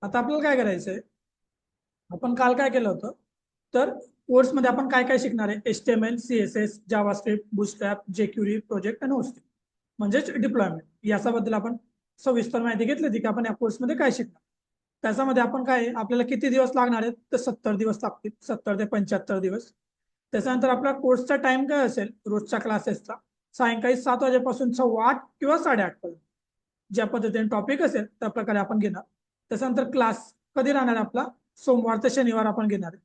आता आपल्याला काय करायचंय, आपण काल काय केलं होतं, तर कोर्समध्ये आपण काय काय शिकणार आहे, HTML CSS JavaScript Bootstrap jQuery project आणि होस्टिंग म्हणजेच डिप्लॉयमेंट याच्याबद्दल आपण सविस्तर माहिती घेतली होती की आपण या कोर्समध्ये काय शिकणार. त्याच्यामध्ये आपण काय आपल्याला किती दिवस लागणार आहेत, तर 70 दिवस लागतील, 70 ते 75 दिवस. त्याच्यानंतर आपला कोर्सचा टाइम काय असेल रोजच्या क्लासेसचा, सायंकाळी 7 वाजेपासून 8:15 किंवा 8:30 पर्यंत ज्या पद्धतीने टॉपिक असेल त्या प्रकारे आपण घेणार. त्याच्यानंतर क्लास कधी राहणार आपला, सोमवार ते शनिवार आपण घेणार.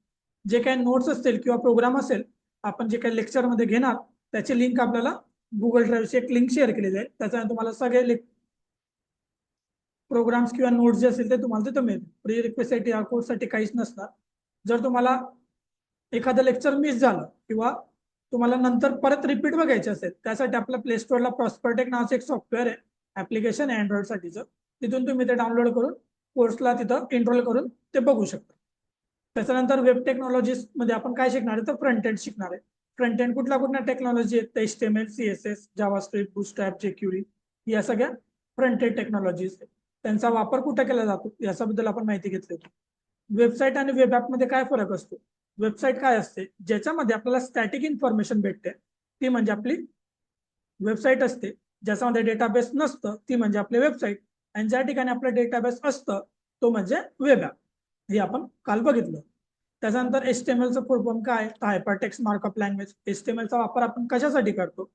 जे काही नोट्स असतील किंवा प्रोग्राम असेल आपण जे काही लेक्चरमध्ये घेणार त्याची लिंक आपल्याला गुगल ड्राईव्हची एक लिंक शेअर केली जाईल. त्याच्यानंतर तुम्हाला सगळे प्रोग्राम्स किंवा नोट्स जे असेल ते तुम्हाला तिथं मिळतील. प्री रिक्वेस्टसाठी या कोर्ससाठी काहीच नसणार. जर तुम्हाला एखादं लेक्चर मिस झालं किंवा तुम्हाला नंतर परत रिपीट बघायचे असेल त्यासाठी आपल्या प्ले स्टोअरला प्रॉस्परटेक नावाचं एक सॉफ्टवेअर आहे ऍप्लिकेशन अँड्रॉइडसाठीचं. तिथून तुम्ही ते डाउनलोड करून कोर्सला तिथं एनरोल करून ते बघू शकता. त्याच्यानंतर वेब टेक्नॉलॉजीज मध्ये आपण काय शिकणार आहे, तर फ्रंट एंड शिकणार आहे. फ्रंट एंड कुठल्या कुठल्या टेक्नॉलॉजी आहेत, HTML CSS जावास्क्रिप्ट बूटस्ट्रॅप जेक्युरी या सगळ्या फ्रंट एंड टेक्नॉलॉजीज. त्यांचा वापर कुठे केला जातो याच्याबद्दल आपण माहिती घेतली होती. वेबसाईट आणि वेब ऍप मध्ये काय फरक असतो, वेबसाईट काय असते, ज्याच्यामध्ये आपल्याला स्टॅटिक इन्फॉर्मेशन भेटते ती म्हणजे आपली वेबसाईट असते. ज्याच्यामध्ये डेटाबेस नसतं ती म्हणजे आपली वेबसाईट, आणि ज्या ठिकाणी आपलं डेटाबेस असतं तो म्हणजे वेब ऍप. हे आपण काल बघितलं. त्याच्यानंतर HTMLचं फुल फॉर्म काय, हायपरटेक्स्ट मार्कअप लँग्वेज. HTMLचा वापर आपण कशासाठी करतो,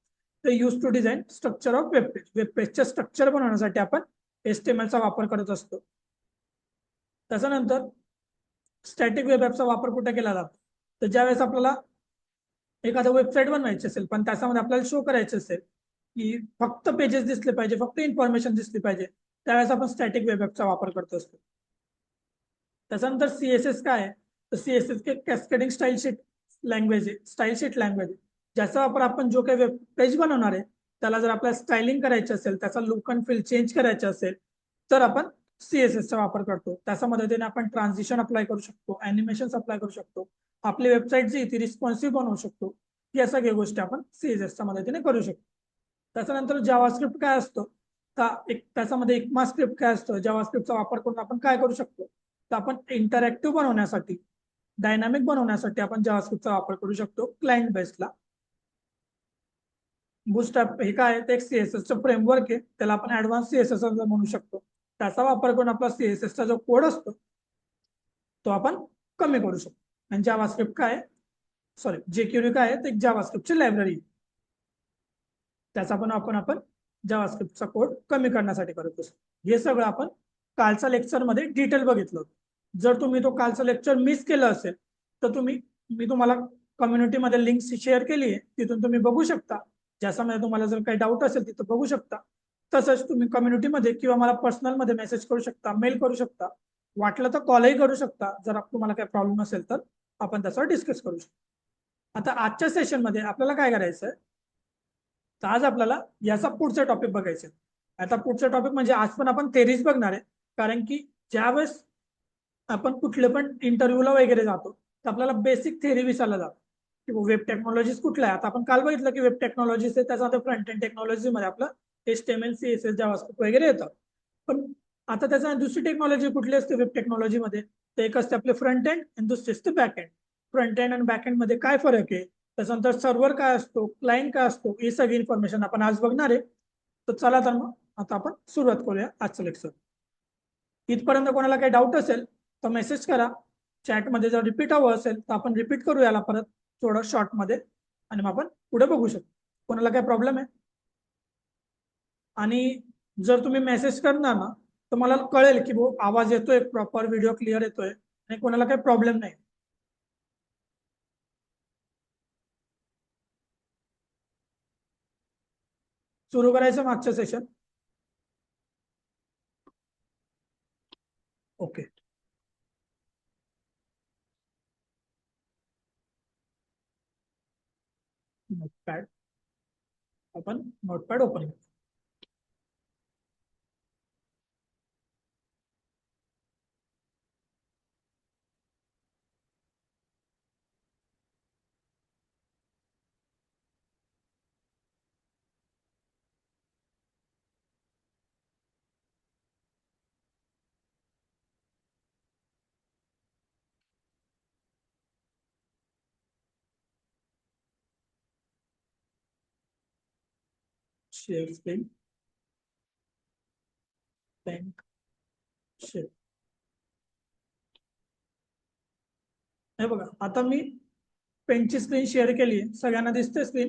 तर use to design structure of web page. Web पेजचे स्ट्रक्चर बनवण्यासाठी आपण HTMLचा वापर करत असतो. त्याच्यानंतर स्टॅटिक वेब ऍपचा वापर कुठे केला जातो, तर ज्यावेळेस आपल्याला एखादं वेबसाईट बनवायची असेल पण त्याच्यामध्ये आपल्याला शो करायचं असेल की फक्त पेजेस दिसले पाहिजे, फक्त इन्फॉर्मेशन दिसली पाहिजे, त्यावेळेस आपण स्टॅटिक वेब ऍपचा वापर करत असतो. त्याच्यानंतर CSS काय आहे, तर CSS cascading style sheet language आहे, स्टाईल शीट लँग्वेज आहे, ज्याचा वापर आपण जो काही वेब पेज बनवणार आहे त्याला जर आपल्याला स्टायलिंग करायचं असेल, त्याचा लुक अँड फील चेंज करायचं असेल तर आपण CSS चा वापर करतो. त्याच्या मदतीने आपण ट्रान्झिशन अप्लाय करू शकतो, अॅनिमेशन अप्लाय करू शकतो, आपली वेबसाईट जी ती रिस्पॉन्सिव्ह बनवू शकतो. या सगळ्या गोष्टी आपण CSS च्या मदतीने करू शकतो. त्याच्यानंतर जावास्क्रिप्ट काय असतो, त्याच्यामध्ये इक्मास्क्रिप्ट काय असतं, जावास्क्रिप्टचा वापर करून आपण काय करू शकतो, तर आपण इंटरॅक्टिव्ह बनवण्यासाठी, डायनामिक बनवण्यासाठी आपण जावास्क्रिप्टचा वापर करू शकतो क्लायंट बेसला. बूटस्ट्रॅप हे काय आहे, ते एक CSS फ्रेमवर्क आहे, त्याला आपण ऍडव्हान्स CSS म्हणू शकतो. त्याचा वापर करून आपला CSS चा जो कोड असतो तो आपण कमी करू शकतो. आणि जावास्क्रिप्ट काय, सॉरी जेक्युरी काय आहे, ते जावास्क्रिप्टची लायब्ररी, त्याचा पण आपण जावास्क्रिप्टचा कोड कमी करण्यासाठी करत असतो. हे सगळं आपण कालच्या लेक्चरमध्ये डिटेल बघितलं होतं. जर तुम्ही तो कालचं लेक्चर मिस केलं असेल तर मी तुम्हाला कम्युनिटीमध्ये लिंक शेअर केली आहे, तिथून तुम्ही बघू शकता. ज्याच्यामध्ये तुम्हाला जर काही डाऊट असेल तिथं बघू शकता. तसंच तुम्ही कम्युनिटीमध्ये किंवा मला पर्सनलमध्ये मेसेज करू शकता, मेल करू शकता, वाटलं तर कॉलही करू शकता. जर तुम्हाला काही प्रॉब्लेम असेल तर आपण त्याच्यावर डिस्कस करू शकतो. आता आजच्या सेशनमध्ये आपल्याला काय करायचं आहे, तर आज आपल्याला याचा पुढचा टॉपिक बघायचा आहे. आता पुढचा टॉपिक म्हणजे आज पण आपण थेरीज बघणार आहे, कारण की ज्यावेळेस आपण कुठले पण इंटरव्ह्यूला वगैरे जातो तर आपल्याला बेसिक थेरी विचारला जातो की वेब टेक्नॉलॉजीज कुठल्या आहे. आता आपण काल बघितलं की वेब टेक्नॉलॉजीज आहे, त्याच्यामध्ये फ्रंट एंड टेक्नॉलॉजी मध्ये आपलं HTML CSS जावास्क्रिप्ट वगैरे येतं. पण आता त्याचा दुसरी टेक्नॉलॉजी कुठली असते वेब टेक्नॉलॉजीमध्ये, तर एक असते आपले फ्रंट एंड आणि दुसरी असते बॅक एंड. फ्रंट एंड आणि बॅक एंड मध्ये काय फरक आहे, त्याच्यानंतर सर्व्हर काय असतो, क्लायंट काय असतो, ही सगळी इन्फॉर्मेशन आपण आज बघणार आहे. तर चला तर मग आता आपण सुरुवात करूया आजचं लेक्चर. इथपर्यंत कोणाला काही डाऊट असेल तर मेसेज करा चॅटमध्ये. जर रिपीट हवं असेल तर आपण रिपीट करू याला परत थोडं शॉर्टमध्ये, आणि मग आपण पुढे बघू शकतो. कोणाला काही प्रॉब्लेम आहे, आणि जर तुम्ही मेसेज करणार ना तर मला कळेल की भाऊ आवाज येतोय प्रॉपर, व्हिडिओ क्लिअर येतोय आणि कोणाला काही प्रॉब्लेम नाही. सुरू करायचं मागचं सेशन. ओके, नोटपॅड, आपण नोटपॅड ओपन करू. Share screen, bank share. हे बघा, आता मी पेनची स्क्रीन शेअर केली, सगळ्यांना दिसते स्क्रीन?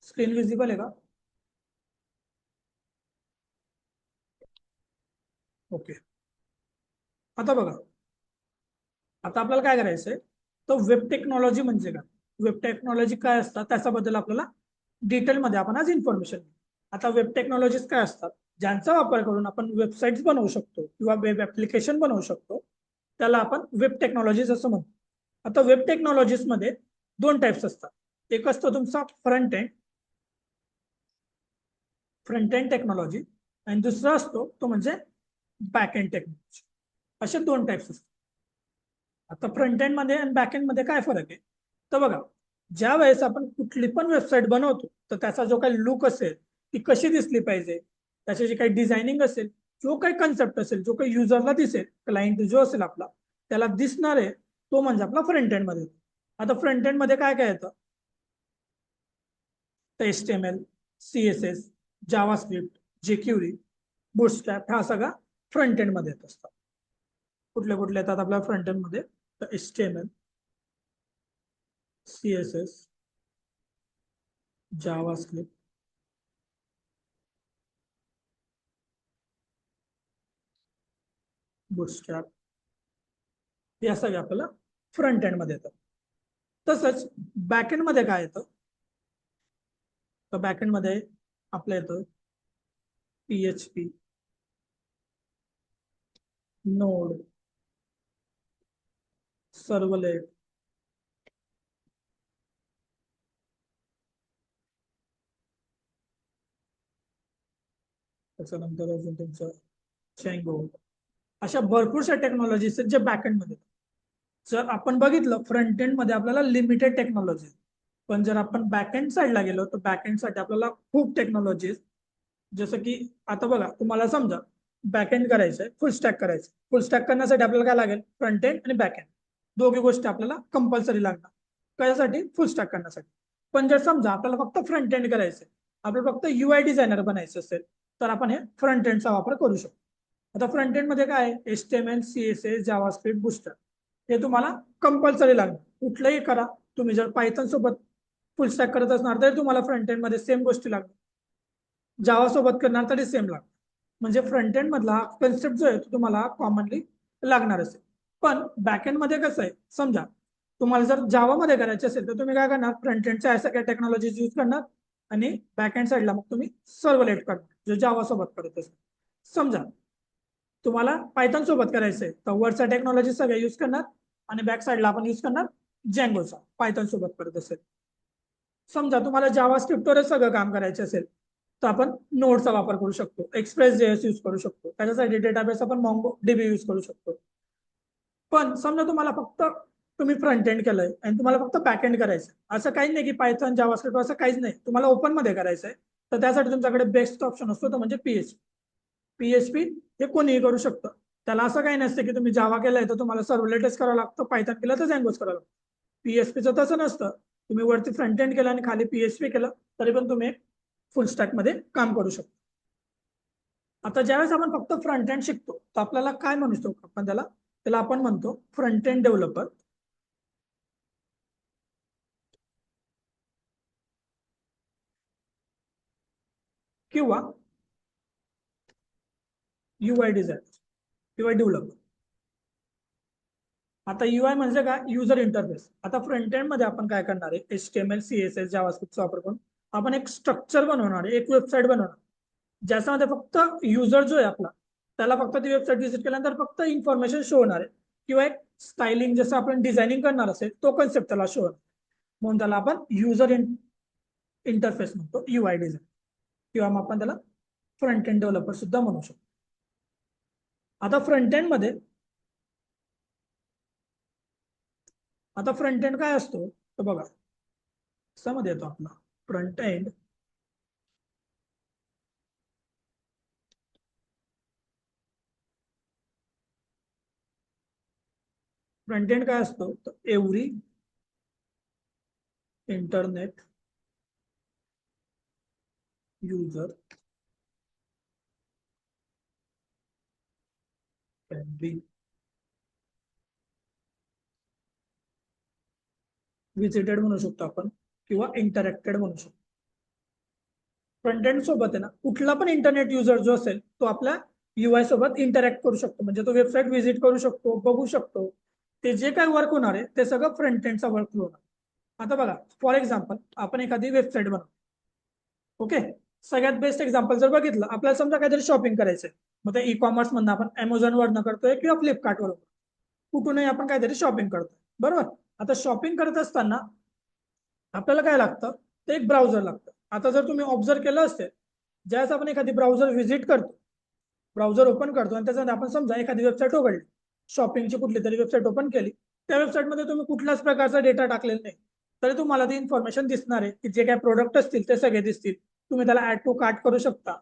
स्क्रीन विजिबल आहे का? ओके. आता बघा, आता आपल्याला काय करायचंय, तर वेब टेक्नॉलॉजी म्हणजे काय, वेब टेक्नॉलॉजी काय असतात त्याच्याबद्दल आपल्याला डिटेलमध्ये आपण आज इन्फॉर्मेशन. आता वेब टेक्नॉलॉजीज काय असतात, ज्यांचा वापर करून आपण वेबसाईट्स बनवू शकतो किंवा वेब ऍप्लिकेशन बनवू शकतो, त्याला आपण वेब टेक्नॉलॉजीज असं म्हणतो. आता वेब टेक्नॉलॉजीज मध्ये दोन टाइप्स असतात. एक असतो तुमचा फ्रंट एंड टेक्नॉलॉजी, आणि दुसरा असतो तो म्हणजे बॅक एंड टेक्नॉलॉजी. असे दोन टाइप्स असतात. आता फ्रंट एंड मध्ये आणि बॅक एंड मध्ये काय फरक आहे, तर बघा, ज्या वेळेस आपण कुठली पण वेबसाईट बनवतो, तर त्याचा जो काही लुक असेल, ती कशी दिसली पाहिजे, त्याची जी काही डिझायनिंग असेल, जो काही कन्सेप्ट असेल, जो काही युजरला दिसेल, क्लायंट जो असेल आपला, त्याला दिसणार आहे, तो म्हणजे आपला फ्रंट एंड मध्ये. आता फ्रंट एंड मध्ये काय काय येतं, तर HTML, CSS, JavaScript, jQuery, bootstrap, हा सगळा फ्रंट एंड मध्ये येत असतात. कुठले कुठले येतात आपल्या फ्रंट एंड मध्ये, तर HTML, CSS, जावास्क्रिप्ट, बूटस्ट्रॅप, या सगळ्या आपल्याला फ्रंट एंड मध्ये येतात. तसंच बॅक एंड मध्ये काय येतं, तर बॅक एंड मध्ये आपलं येतं PHP, नोड, सर्वलेट, त्याच्यानंतर अजून तुमचं चँगो, अशा भरपूरशा टेक्नॉलॉजीज आहेत जे बॅकएंड मध्ये. जर आपण बघितलं फ्रंट एंड मध्ये आपल्याला लिमिटेड टेक्नॉलॉजी, पण जर आपण बॅकएंड साईडला गेलो तर बॅकएंड साठी आपल्याला खूप टेक्नॉलॉजीज. जसं की आता बघा, तुम्हाला समजा बॅकएंड करायचंय, फुल स्टॅक करायचं, फुल स्टॅक करण्यासाठी आपल्याला काय लागेल, फ्रंट एंड आणि बॅकएंड दोघी गोष्टी आपल्याला कंपल्सरी लागणार. कशासाठी, फुल स्टॅक करण्यासाठी. पण जर समजा आपल्याला फक्त फ्रंट एंड करायचंय, आपल्याला फक्त UI डिझायनर बनायचं असेल, तर आपण हे फ्रंट एंडचा वापर करू शकतो. आता फ्रंट एंड मध्ये काय आहे, HTML, CSS, जावास्क्रिप्ट, बूस्टर, हे तुम्हाला कंपल्सरी लागणार. कुठलंही करा, तुम्ही जर पायथन सोबत फुल स्टॅक करत असणार तर तुम्हाला फ्रंट एंड मध्ये सेम गोष्टी लागणार, जावा सोबत करणार तरी सेम लागणार. म्हणजे फ्रंट एंड मधला कन्सेप्ट जो आहे तो तुम्हाला कॉमनली लागणार असेल. पण बॅक एंड मध्ये कसं आहे, समजा तुम्हाला जर जावा मध्ये करायचे असेल तर तुम्ही काय करणार, फ्रंट एंडच्या अशा काही टेक्नॉलॉजीज यूज करणार, आणि बॅक एंड साईडला मग तुम्ही सर्वलेट करणार, जो जावा सोबत करत असेल. समजा तुम्हाला पायथन सोबत करायचंय तर वरचा टेक्नॉलॉजी सगळ्या यूज करणार, आणि बॅक साईडला आपण यूज करणार जँगोचा, पायथन सोबत करत असेल. समजा तुम्हाला जावा स्क्रिप्टवरच सगळं काम करायचं असेल तर आपण नोडचा वापर करू शकतो, एक्सप्रेस JS यूज करू शकतो, त्याच्यासाठी डेटाबेस आपण मोंगो DB यूज करू शकतो. पण समजा तुम्हाला फक्त, तुम्ही फ्रंट एंड केलंय आणि तुम्हाला फक्त बॅक एंड करायचं, असं काही नाही की पायथन जावास्क्रिप्ट असं काहीच नाही, तुम्हाला ओपन मध्ये करायचंय, तर त्यासाठी तुमच्याकडे बेस्ट ऑप्शन असतो तो म्हणजे PHP. हे कोणीही करू शकतं, त्याला असं काही नसतं की तुम्ही जावा केलंय तर तुम्हाला सर्वलेटच करावं लागतं, पायथन केलं तर जँगोच करावं लागतं. PHPचं तसं नसतं, तुम्ही वरती फ्रंट एंड केलं आणि खाली PHP केलं तरी पण तुम्ही फुल स्टॅक मध्ये काम करू शकतो. आता ज्यावेळेस आपण फक्त फ्रंट एंड शिकतो तर आपल्याला काय म्हणू शकतो आपण, त्याला त्याला आपण म्हणतो फ्रंट एंड डेव्हलपर किंवा UI डिझायनर किंवा डेव्हलपर. आता UI म्हणजे काय, युजर इंटरफेस. आता फ्रंट एंड मध्ये आपण काय करणार आहे, HTML, CSS, जावास्क्रिप्टचा वापर करून आपण एक स्ट्रक्चर बनवणार आहे, एक वेबसाईट बनवणार, ज्याच्यामध्ये फक्त युजर जो आहे आपला, त्याला फक्त ती वेबसाईट व्हिजिट केल्यानंतर फक्त इन्फॉर्मेशन शो होणार आहे, किंवा एक स्टायलिंग जसं आपण डिझायनिंग करणार असेल तो कन्सेप्ट त्याला शो होणार, म्हणून त्याला आपण युजर इंटरफेस म्हणतो, UI डिझाइन, किंवा मग आपण त्याला फ्रंट एंड डेव्हलपर सुद्धा म्हणू शकतो. आता फ्रंट एंड मध्ये, आता फ्रंट एंड काय असतो तर बघा, मध्ये येतो आपला फ्रंट एंड. फ्रंट एंड काय असतो तर every internet user can be visited म्हणू शकतो आपण, किंवा इंटरॅक्टेड म्हणू शकतो. फ्रंट एंड सोबत आहे ना, कुठला पण इंटरनेट युजर जो असेल तो आपल्या UI सोबत इंटरॅक्ट करू शकतो, म्हणजे तो वेबसाईट व्हिजिट करू शकतो, बघू शकतो. ते जे काही वर्क होणार आहे ते सगळं फ्रंट एंडचा वर्क होणार. आता बघा, फॉर एक्झाम्पल आपण एखादी वेबसाईट बनवतो. ओके, सगळ्यात बेस्ट एक्झाम्पल जर बघितलं, आपल्याला समजा काहीतरी शॉपिंग करायचंय, मग ते ई-कॉमर्स मधनं आपण Amazon वरनं करतोय किंवा फ्लिपकार्ट वरून, कुठूनही आपण काहीतरी शॉपिंग करतोय, बरोबर. आता शॉपिंग करत असताना आपल्याला काय लागतं, ते एक ब्राउझर लागतं. आता जर तुम्ही ऑब्झर्व केलं असेल, ज्यावेळेस आपण एखादी ब्राउझर व्हिजिट करतो, ब्राउझर ओपन करतो आणि त्याच्यामध्ये आपण समजा एखादी वेबसाईट उघडली, शॉपिंगची कुठली तरी वेबसाईट ओपन केली, त्या वेबसाईटमध्ये तुम्ही कुठल्याच प्रकारचा डेटा टाकलेला नाही, तरी तुम्हाला ती इन्फॉर्मेशन दिसणार आहे की जे काही प्रोडक्ट असतील ते सगळे दिसतील. तुम्ही त्याला ऍड टू कार्ट करू शकता,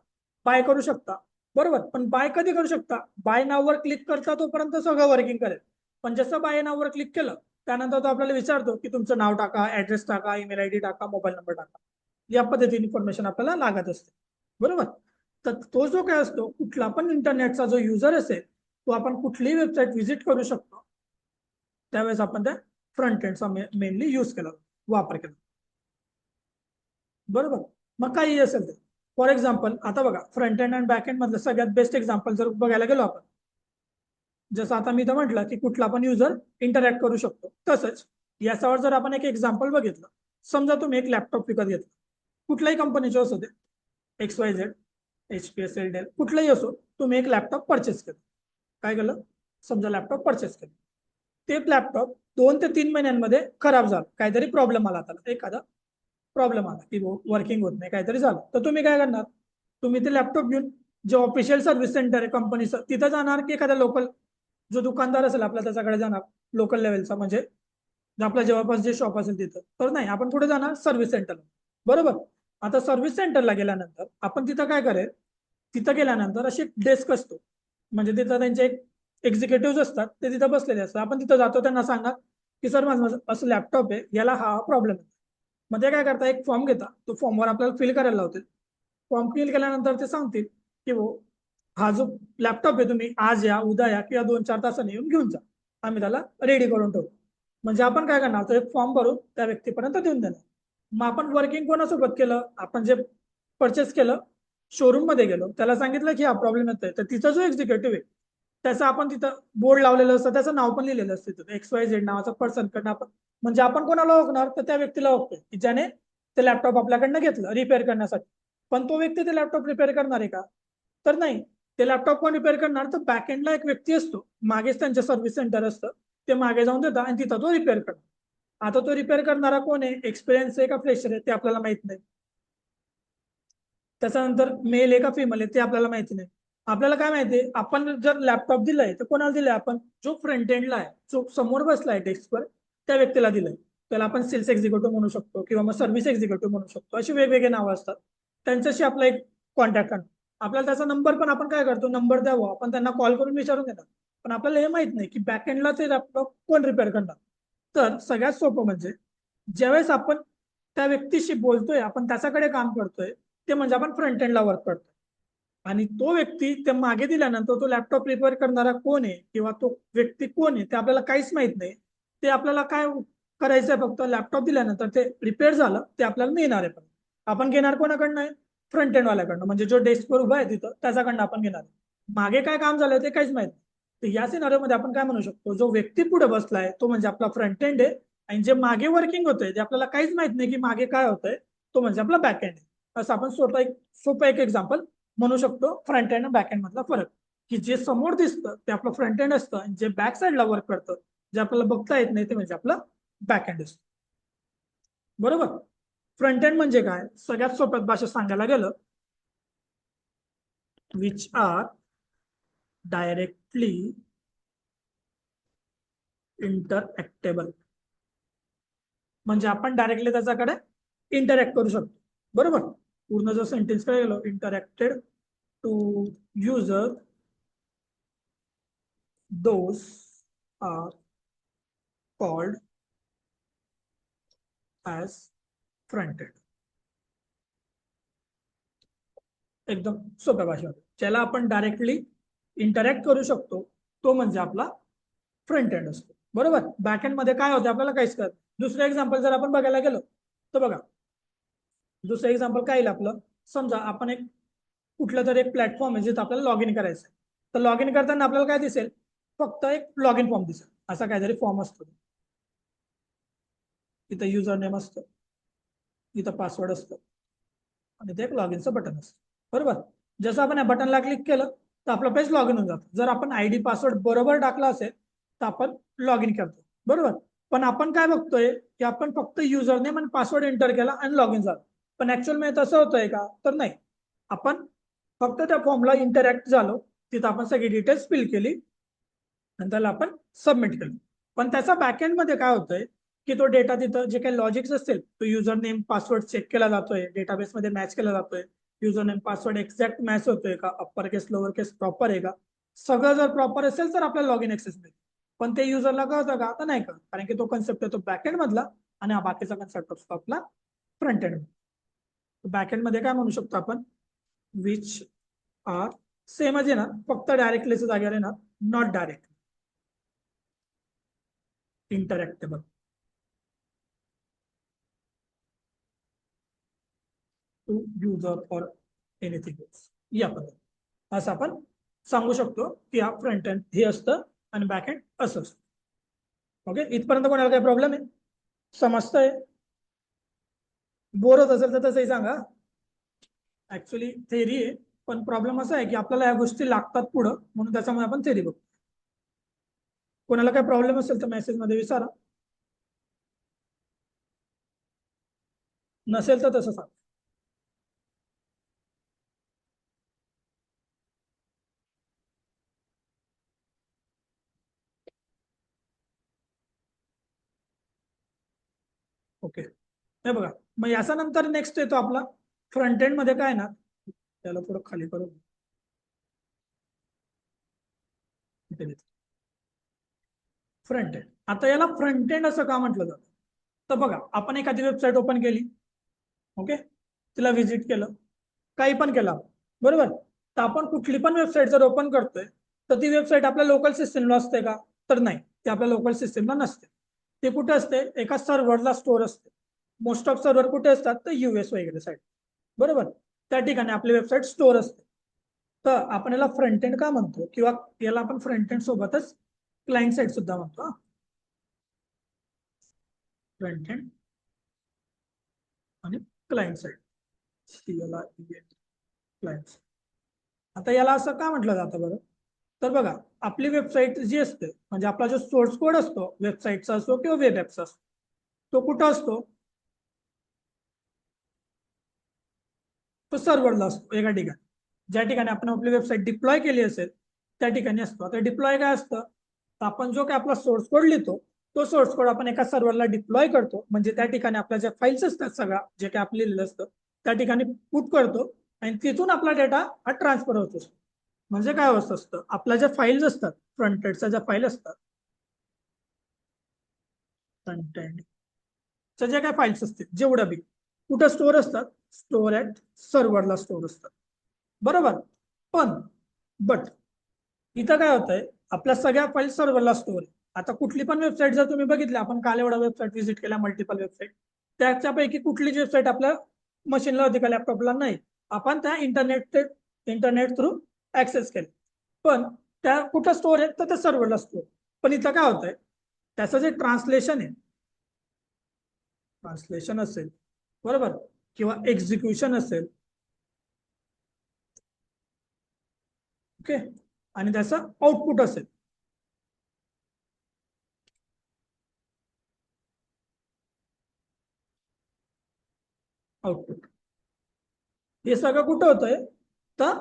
बाय करू शकता, बरोबर. पण बाय कधी करू शकता, बाय नाववर क्लिक करता तोपर्यंत सगळं वर्किंग करेल. पण जसं बाय नाववर क्लिक केलं त्यानंतर तो आपल्याला विचारतो की तुमचं नाव टाका, ऍड्रेस टाका, ईमेल आयडी टाका, मोबाईल नंबर टाका. या पद्धतीने इन्फॉर्मेशन आपल्याला लागत असते, बरोबर. तर तो जो काय असतो, कुठला पण इंटरनेटचा जो युजर असेल तो आपण कुठलीही वेबसाईट व्हिजिट करू शकतो, त्यावेळेस आपण त्या फ्रंट एंडचा मेनली यूज केला, वापर केला, बरोबर. मग काही असेल ते, फॉर एक्झाम्पल आता बघा, फ्रंट एंड आणि बॅक एंड मधलं सगळ्यात बेस्ट एक्झाम्पल जर बघायला गेलो आपण, जसं आता मी तर म्हटलं की कुठला पण युजर इंटरॅक्ट करू शकतो, तसंच याच्यावर जर आपण एक एक्झाम्पल बघितलं, समजा तुम्ही एक लॅपटॉप विकत घेतला, कुठल्याही कंपनीचे असो ते, XYZ, HP, SL, डेल, कुठलाही असो, तुम्ही एक लॅपटॉप परचेस केलं. काय केलं, समजा लॅपटॉप परचेस केलं, ते लॅपटॉप 2 ते 3 महिन्यांमध्ये खराब झालं, काहीतरी प्रॉब्लेम आला, त्याला एखादा प्रॉब्लेम आला की वर्किंग होत नाही, काहीतरी झालं, तर तुम्ही काय करणार, तुम्ही ते लॅपटॉप घेऊन जे ऑफिशियल सर्व्हिस सेंटर आहे कंपनीचं तिथं जाणार, की एखाद्या लोकल जो दुकानदार असेल आपला त्याच्याकडे जाणार, लोकल लेवलचा, म्हणजे आपल्या जवळपास जे शॉप असेल तिथं. तर नाही, आपण कुठे जाणार, सर्व्हिस सेंटरला, बरोबर. आता सर्व्हिस सेंटरला गेल्यानंतर आपण तिथं काय करेल, तिथं गेल्यानंतर अशी डेस्क असतो, म्हणजे तिथं त्यांचे एक एक्झिक्युटिव्ह असतात, ते तिथं बसलेले असतात. आपण तिथं जातो, त्यांना सांगा की सर माझं असं लॅपटॉप आहे, याला हा प्रॉब्लेम आहे. मग ते काय करता, एक फॉर्म घेता, तो फॉर्मवर आपल्याला फिल करायला लावतील. फॉर्म फिल केल्यानंतर ते सांगतील की हो, हा जो लॅपटॉप आहे तुम्ही आज या, उद्या या, किंवा 2-4 तासांनी येऊन घेऊन जा, आम्ही त्याला रेडी करून ठेवू. म्हणजे आपण काय करणार, तो एक फॉर्म भरून त्या व्यक्तीपर्यंत देऊन देणार. मग आपण वर्किंग कोणासोबत केलं, आपण जे परचेस केलं शोरूम मध्ये गेलो, त्याला सांगितलं की हा प्रॉब्लेम येतोय, तर तिचा जो एक्झिक्युटिव्ह आहे त्याचं आपण तिथं बोर्ड लावलेलं असतं, त्याचं नाव पण लिहिलेलं असतं तिथं, XYZ नावाचा पर्सन कडनं आपण, म्हणजे आपण कोणाला ओळखणार, तर त्या व्यक्तीला ओळखतोय की ज्याने ते लॅपटॉप आपल्याकडनं घेतलं रिपेअर करण्यासाठी. पण तो व्यक्ती ते लॅपटॉप रिपेअर करणार आहे का, तर नाही. ते लॅपटॉप कोण रिपेअर करणार, तर बॅक एंडला एक व्यक्ती असतो, मागेच त्यांचं सर्व्हिस सेंटर असतं, ते मागे जाऊन देतात आणि तिथं तो रिपेअर करणार. आता तो रिपेअर करणारा कोण आहे, एक्सपिरियन्स आहे का फ्रेशर आहे, ते आपल्याला माहित नाही. त्याच्यानंतर मेल आहे का फिमेल आहे ते आपल्याला माहिती नाही. आपल्याला काय माहिती, आपण जर लॅपटॉप दिलाय तर कोणाला दिलाय, आपण जो फ्रंट एंडला आहे, जो समोर बसलाय डेस्कवर, त्या व्यक्तीला दिलंय. त्याला आपण सेल्स एक्झिक्युटिव्ह म्हणू शकतो किंवा मग सर्व्हिस एक्झिक्युटिव्ह म्हणू शकतो, अशी वेगवेगळे नावं असतात. त्यांच्याशी आपला एक कॉन्टॅक्ट करणार, आपल्याला त्याचा नंबर पण आपण काय करतो, नंबर द्यावा, आपण त्यांना कॉल करून विचारून घेणार. पण आपल्याला हे माहित नाही की बॅक एंडला ते लॅपटॉप कोण रिपेअर करणार. तर सगळ्यात सोपं म्हणजे ज्यावेळेस आपण त्या व्यक्तीशी बोलतोय, आपण त्याच्याकडे काम करतोय, ते म्हणजे आपण फ्रंट एंडला वर्क करतोय. आणि तो व्यक्ती त्या मागे दिल्यानंतर तो लॅपटॉप रिपेअर करणारा कोण आहे किंवा तो व्यक्ती कोण आहे ते आपल्याला काहीच माहित नाही. ते आपल्याला काय करायचंय, फक्त लॅपटॉप दिल्यानंतर ते रिपेअर झालं ते आपल्याला मिळणार आहे. पण आपण घेणार कोणाकडनं आहे, फ्रंट एंड वाल्याकडनं, म्हणजे जो डेस्कवर उभा आहे तिथं त्याच्याकडनं आपण घेणार. मागे काय काम झालं ते काहीच माहित नाही. तर या सिनारिओमध्ये आपण काय म्हणू शकतो, जो व्यक्ती पुढे बसलाय तो म्हणजे आपला फ्रंट एंड आहे, आणि जे मागे वर्किंग होतंय ते आपल्याला काहीच माहित नाही की मागे काय होतंय, तो म्हणजे आपला बॅक एंड आहे. असं आपण सोपं एक एक्झाम्पल म्हणू शकतो फ्रंट एंड आणि बॅक एंड मधला फरक, की जे समोर दिसतं ते आपलं फ्रंट एंड असतं, आणि जे बॅक साईडला वर्क करतं, जे आपल्याला बघता येत नाही, ते म्हणजे आपलं बॅक एंड असतं, बरोबर. फ्रंट एंड म्हणजे काय, सगळ्यात सोप्यात भाषेत सांगायला गेलं, विच आर डायरेक्टली इंटरऍक्टेबल, म्हणजे आपण डायरेक्टली त्याच्याकडे इंटरॅक्ट करू शकतो, बरोबर. पूर्ण जो सेंटेन्स काय गेलो, interacted to user, those are called as front end. एकदम सोप्या भाषेमध्ये ज्याला आपण डायरेक्टली इंटरॅक्ट करू शकतो तो म्हणजे आपला फ्रंट एंड असतो. बरोबर. बॅक एंड मध्ये काय होतं आपल्याला काहीच कळत. दुसरं एक्झाम्पल जर आपण बघायला गेलो तर बघा, दुसरं एक्झाम्पल काय येईल आपलं. समजा आपण एक कुठलं तरी एक प्लॅटफॉर्म आहे जिथे आपल्याला लॉग इन करायचं आहे. तर लॉग इन करताना आपल्याला काय दिसेल, फक्त एक लॉग इन फॉर्म दिसेल. असा काहीतरी फॉर्म असतो, इथं युजर नेम असतं, इथं पासवर्ड असतं आणि ते एक लॉग इनचं बटन असतं. बरोबर. जसं आपण या बटनला क्लिक केलं तर आपलं पेज लॉग इन होऊन जातं. जर आपण आयडी पासवर्ड बरोबर टाकला असेल तर आपण लॉग इन करतो. बरोबर. पण आपण काय बघतोय की आपण फक्त युजर नेम आणि पासवर्ड एंटर केला आणि लॉग इन झालं. पण ऍक्च्युअल मध्ये तसं होतंय का, तर नाही. आपण फक्त त्या फॉर्मला इंटरॅक्ट झालो, तिथं आपण सगळी डिटेल्स फिल केली आणि त्याला आपण सबमिट केलं. पण त्याचा बॅकएंड मध्ये काय होतंय की तो डेटा तिथं जे काही लॉजिक्स असतील तो युजर नेम पासवर्ड चेक केला जातोय, डेटाबेस मध्ये मॅच केला जातोय, user name password exact match होतोय का, अप्पर केस लोअर केस प्रॉपर आहे का. सगळं जर प्रॉपर असेल तर आपल्याला लॉग इन ऍक्सेस मिळेल. पण ते युजरला कळतं का, आता नाही कळत, कारण की तो कन्सेप्ट येतो बॅकएंड मधला आणि हा बाकीचा कन्सेप्ट असतो आपला फ्रंट एंड. बॅकएंड मध्ये काय म्हणू शकतो आपण, विच आर सेमच आहे ना, फक्त डायरेक्टलीच्या जागेवर आहे ना, नॉट डायरेक्ट इंटरॅक्टेबल टू युजर और एनिथिंग एल्स. या पद्धतीने असं आपण सांगू शकतो की हा फ्रंट एंड हे असतं आणि बॅक एंड असं असतं. ओके. इथपर्यंत कोणाला काही प्रॉब्लेम आहे, समजतंय. बोर होत असेल तर तसंही सांगा. ऍक्च्युली थेरी आहे, पण प्रॉब्लेम असा आहे की आपल्याला या गोष्टी लागतात पुढं, म्हणून त्याच्यामुळे आपण थेरी बघतो. कोणाला काही प्रॉब्लेम असेल तर मेसेज मध्ये विचारा, नसेल तर तसं सांगा. ओके. हे बघा, मग याच्यानंतर नेक्स्ट येतो आपला फ्रंट एंड मध्ये काय ना, त्याला थोडं खाली करू. Front end. आता याला फ्रंट एंड असं का म्हटलं जातं, तर बघा आपण एखादी वेबसाईट ओपन केली, ओके, तिला व्हिजिट केलं, काही पण केलं बरोबर. तर आपण कुठली पण वेबसाईट जर ओपन करतोय तर ती वेबसाईट आपल्या लोकल सिस्टीमला असते का, तर नाही, ती आपल्या लोकल सिस्टीमला नसते. ते कुठे असते, एका सर्व्हरला स्टोअर असते. मोस्ट ऑफ सर्व्हर कुठे असतात, तर US वगैरे साईड. बरोबर. त्या ठिकाणी आपली वेबसाईट स्टोअर असते. तर आपण याला फ्रंट एंड का म्हणतो, किंवा याला आपण फ्रंट एंड सोबतच क्लायंट साईड सुद्धा म्हणतो. फ्रंट एंड आणि क्लायंट साईड, क्लायंट. आता याला असं का म्हटलं जातं बरं, तर बघा आपली वेबसाईट जी असते, म्हणजे आपला जो सोर्स कोड असतो वेबसाईटचा असो किंवा वेब ऍपचा असो, तो कुठं असतो, तो सर्व्हरला असतो एका ठिकाणी. ज्या ठिकाणी आपण आपली वेबसाईट डिप्लॉय केली असेल त्या ठिकाणी असतो. आता डिप्लॉय काय असतं, तर आपण जो काय आपला सोर्स कोड लिहितो तो सोर्स कोड आपण एका सर्व्हरला डिप्लॉय करतो, म्हणजे त्या ठिकाणी आपल्या ज्या फाईल्स असतात सगळ्या जे काय आपलं लिहिलेलं असतं त्या ठिकाणी पुट करतो आणि तिथून आपला डेटा हा ट्रान्सफर होत असतो. म्हणजे काय होत असतं, आपल्या ज्या फाईल्स असतात, फ्रंट एंडच्या ज्या फाईल असतात, फ्रंट एंडच्या ज्या काय फाईल्स असतील जेवढ्या बी, कुठं स्टोअर असतात, स्टोअर ऍट सर्व्हरला स्टोअर असतात. बरोबर. पण बट इथं काय होतंय, आपल्या सगळ्या फाईल सर्व्हरला स्टोअर आहे. आता कुठली पण वेबसाईट जर तुम्ही बघितली, आपण काल एवढा वेबसाईट व्हिजिट केल्या, मल्टिपल वेबसाईट, त्याच्यापैकी कुठलीच वेबसाईट आपल्या मशीनला होती का, लॅपटॉपला नाही, आपण त्या इंटरनेट थ्रू ऍक्सेस केले. पण त्या कुठं स्टोअर आहे, तर त्या सर्व्हरला स्टोअर. पण इथं काय होतंय, त्याचं जे ट्रान्सलेशन आहे, ट्रान्सलेशन असेल बरोबर, किंवा एक्झिक्युशन असेल, ओके, आणि त्याचं आउटपुट असेल, आउटपुट, हे सगळं कुठं होतंय, तर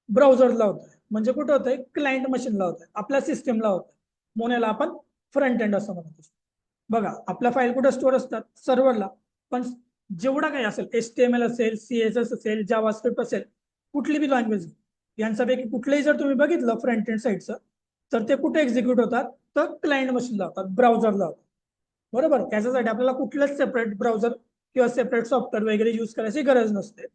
ब्राउझरला होतंय. म्हणजे कुठं होतंय, क्लायंट मशीनला होतंय, आपल्या सिस्टीमला होतंय. म्हणून याला आपण फ्रंट एंड असं म्हणत असतो. बघा आपल्या फाईल कुठे स्टोअर असतात, सर्व्हरला. पण जेवढा काही असेल, HTML असेल, CSS असेल, जावास्क्रिप्ट असेल, कुठली बी लँग्वेज, यांच्यापैकी कुठलंही जर तुम्ही बघितलं फ्रंट एंड साईडचं, तर ते कुठे एक्झिक्यूट होतात, तर क्लायंट मशीनला होतात, ब्राउझरला होतात. बरोबर. त्याच्यासाठी आपल्याला कुठलंच सेपरेट ब्राउझर किंवा सेपरेट सॉफ्टवेअर वगैरे यूज करायची गरज नसते.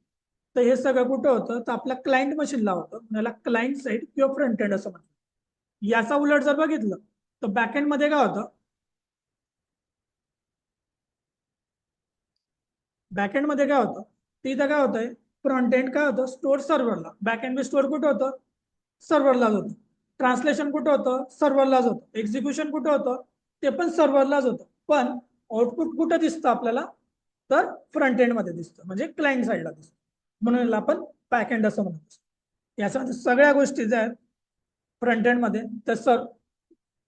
तर हे सगळं कुठं होतं, तर आपल्या क्लायंट मशीनला होतं. याला क्लायंट साईड किंवा फ्रंट एंड असं म्हणतात. याचा उलट जर बघितलं तर बॅकएंड मध्ये काय होतं, बॅकएंड मध्ये काय होतं, तिथं काय होतंय, फ्रंट एंड काय होतं, स्टोअर सर्व्हरला. बॅकएंड बी स्टोअर कुठं होतं, सर्व्हरलाच होतं. ट्रान्सलेशन कुठं होतं, सर्व्हरलाच होतं. एक्झिक्युशन कुठं होतं, ते पण सर्व्हरलाच होतं. पण आउटपुट कुठं दिसतं आपल्याला, तर फ्रंट एंड मध्ये दिसतं, म्हणजे क्लायंट साईडला दिसतं. म्हणून याला आपण बॅकएंड असं म्हणतो. याच्यामध्ये सगळ्या गोष्टी ज्या आहेत फ्रंट एंड मध्ये, तर सर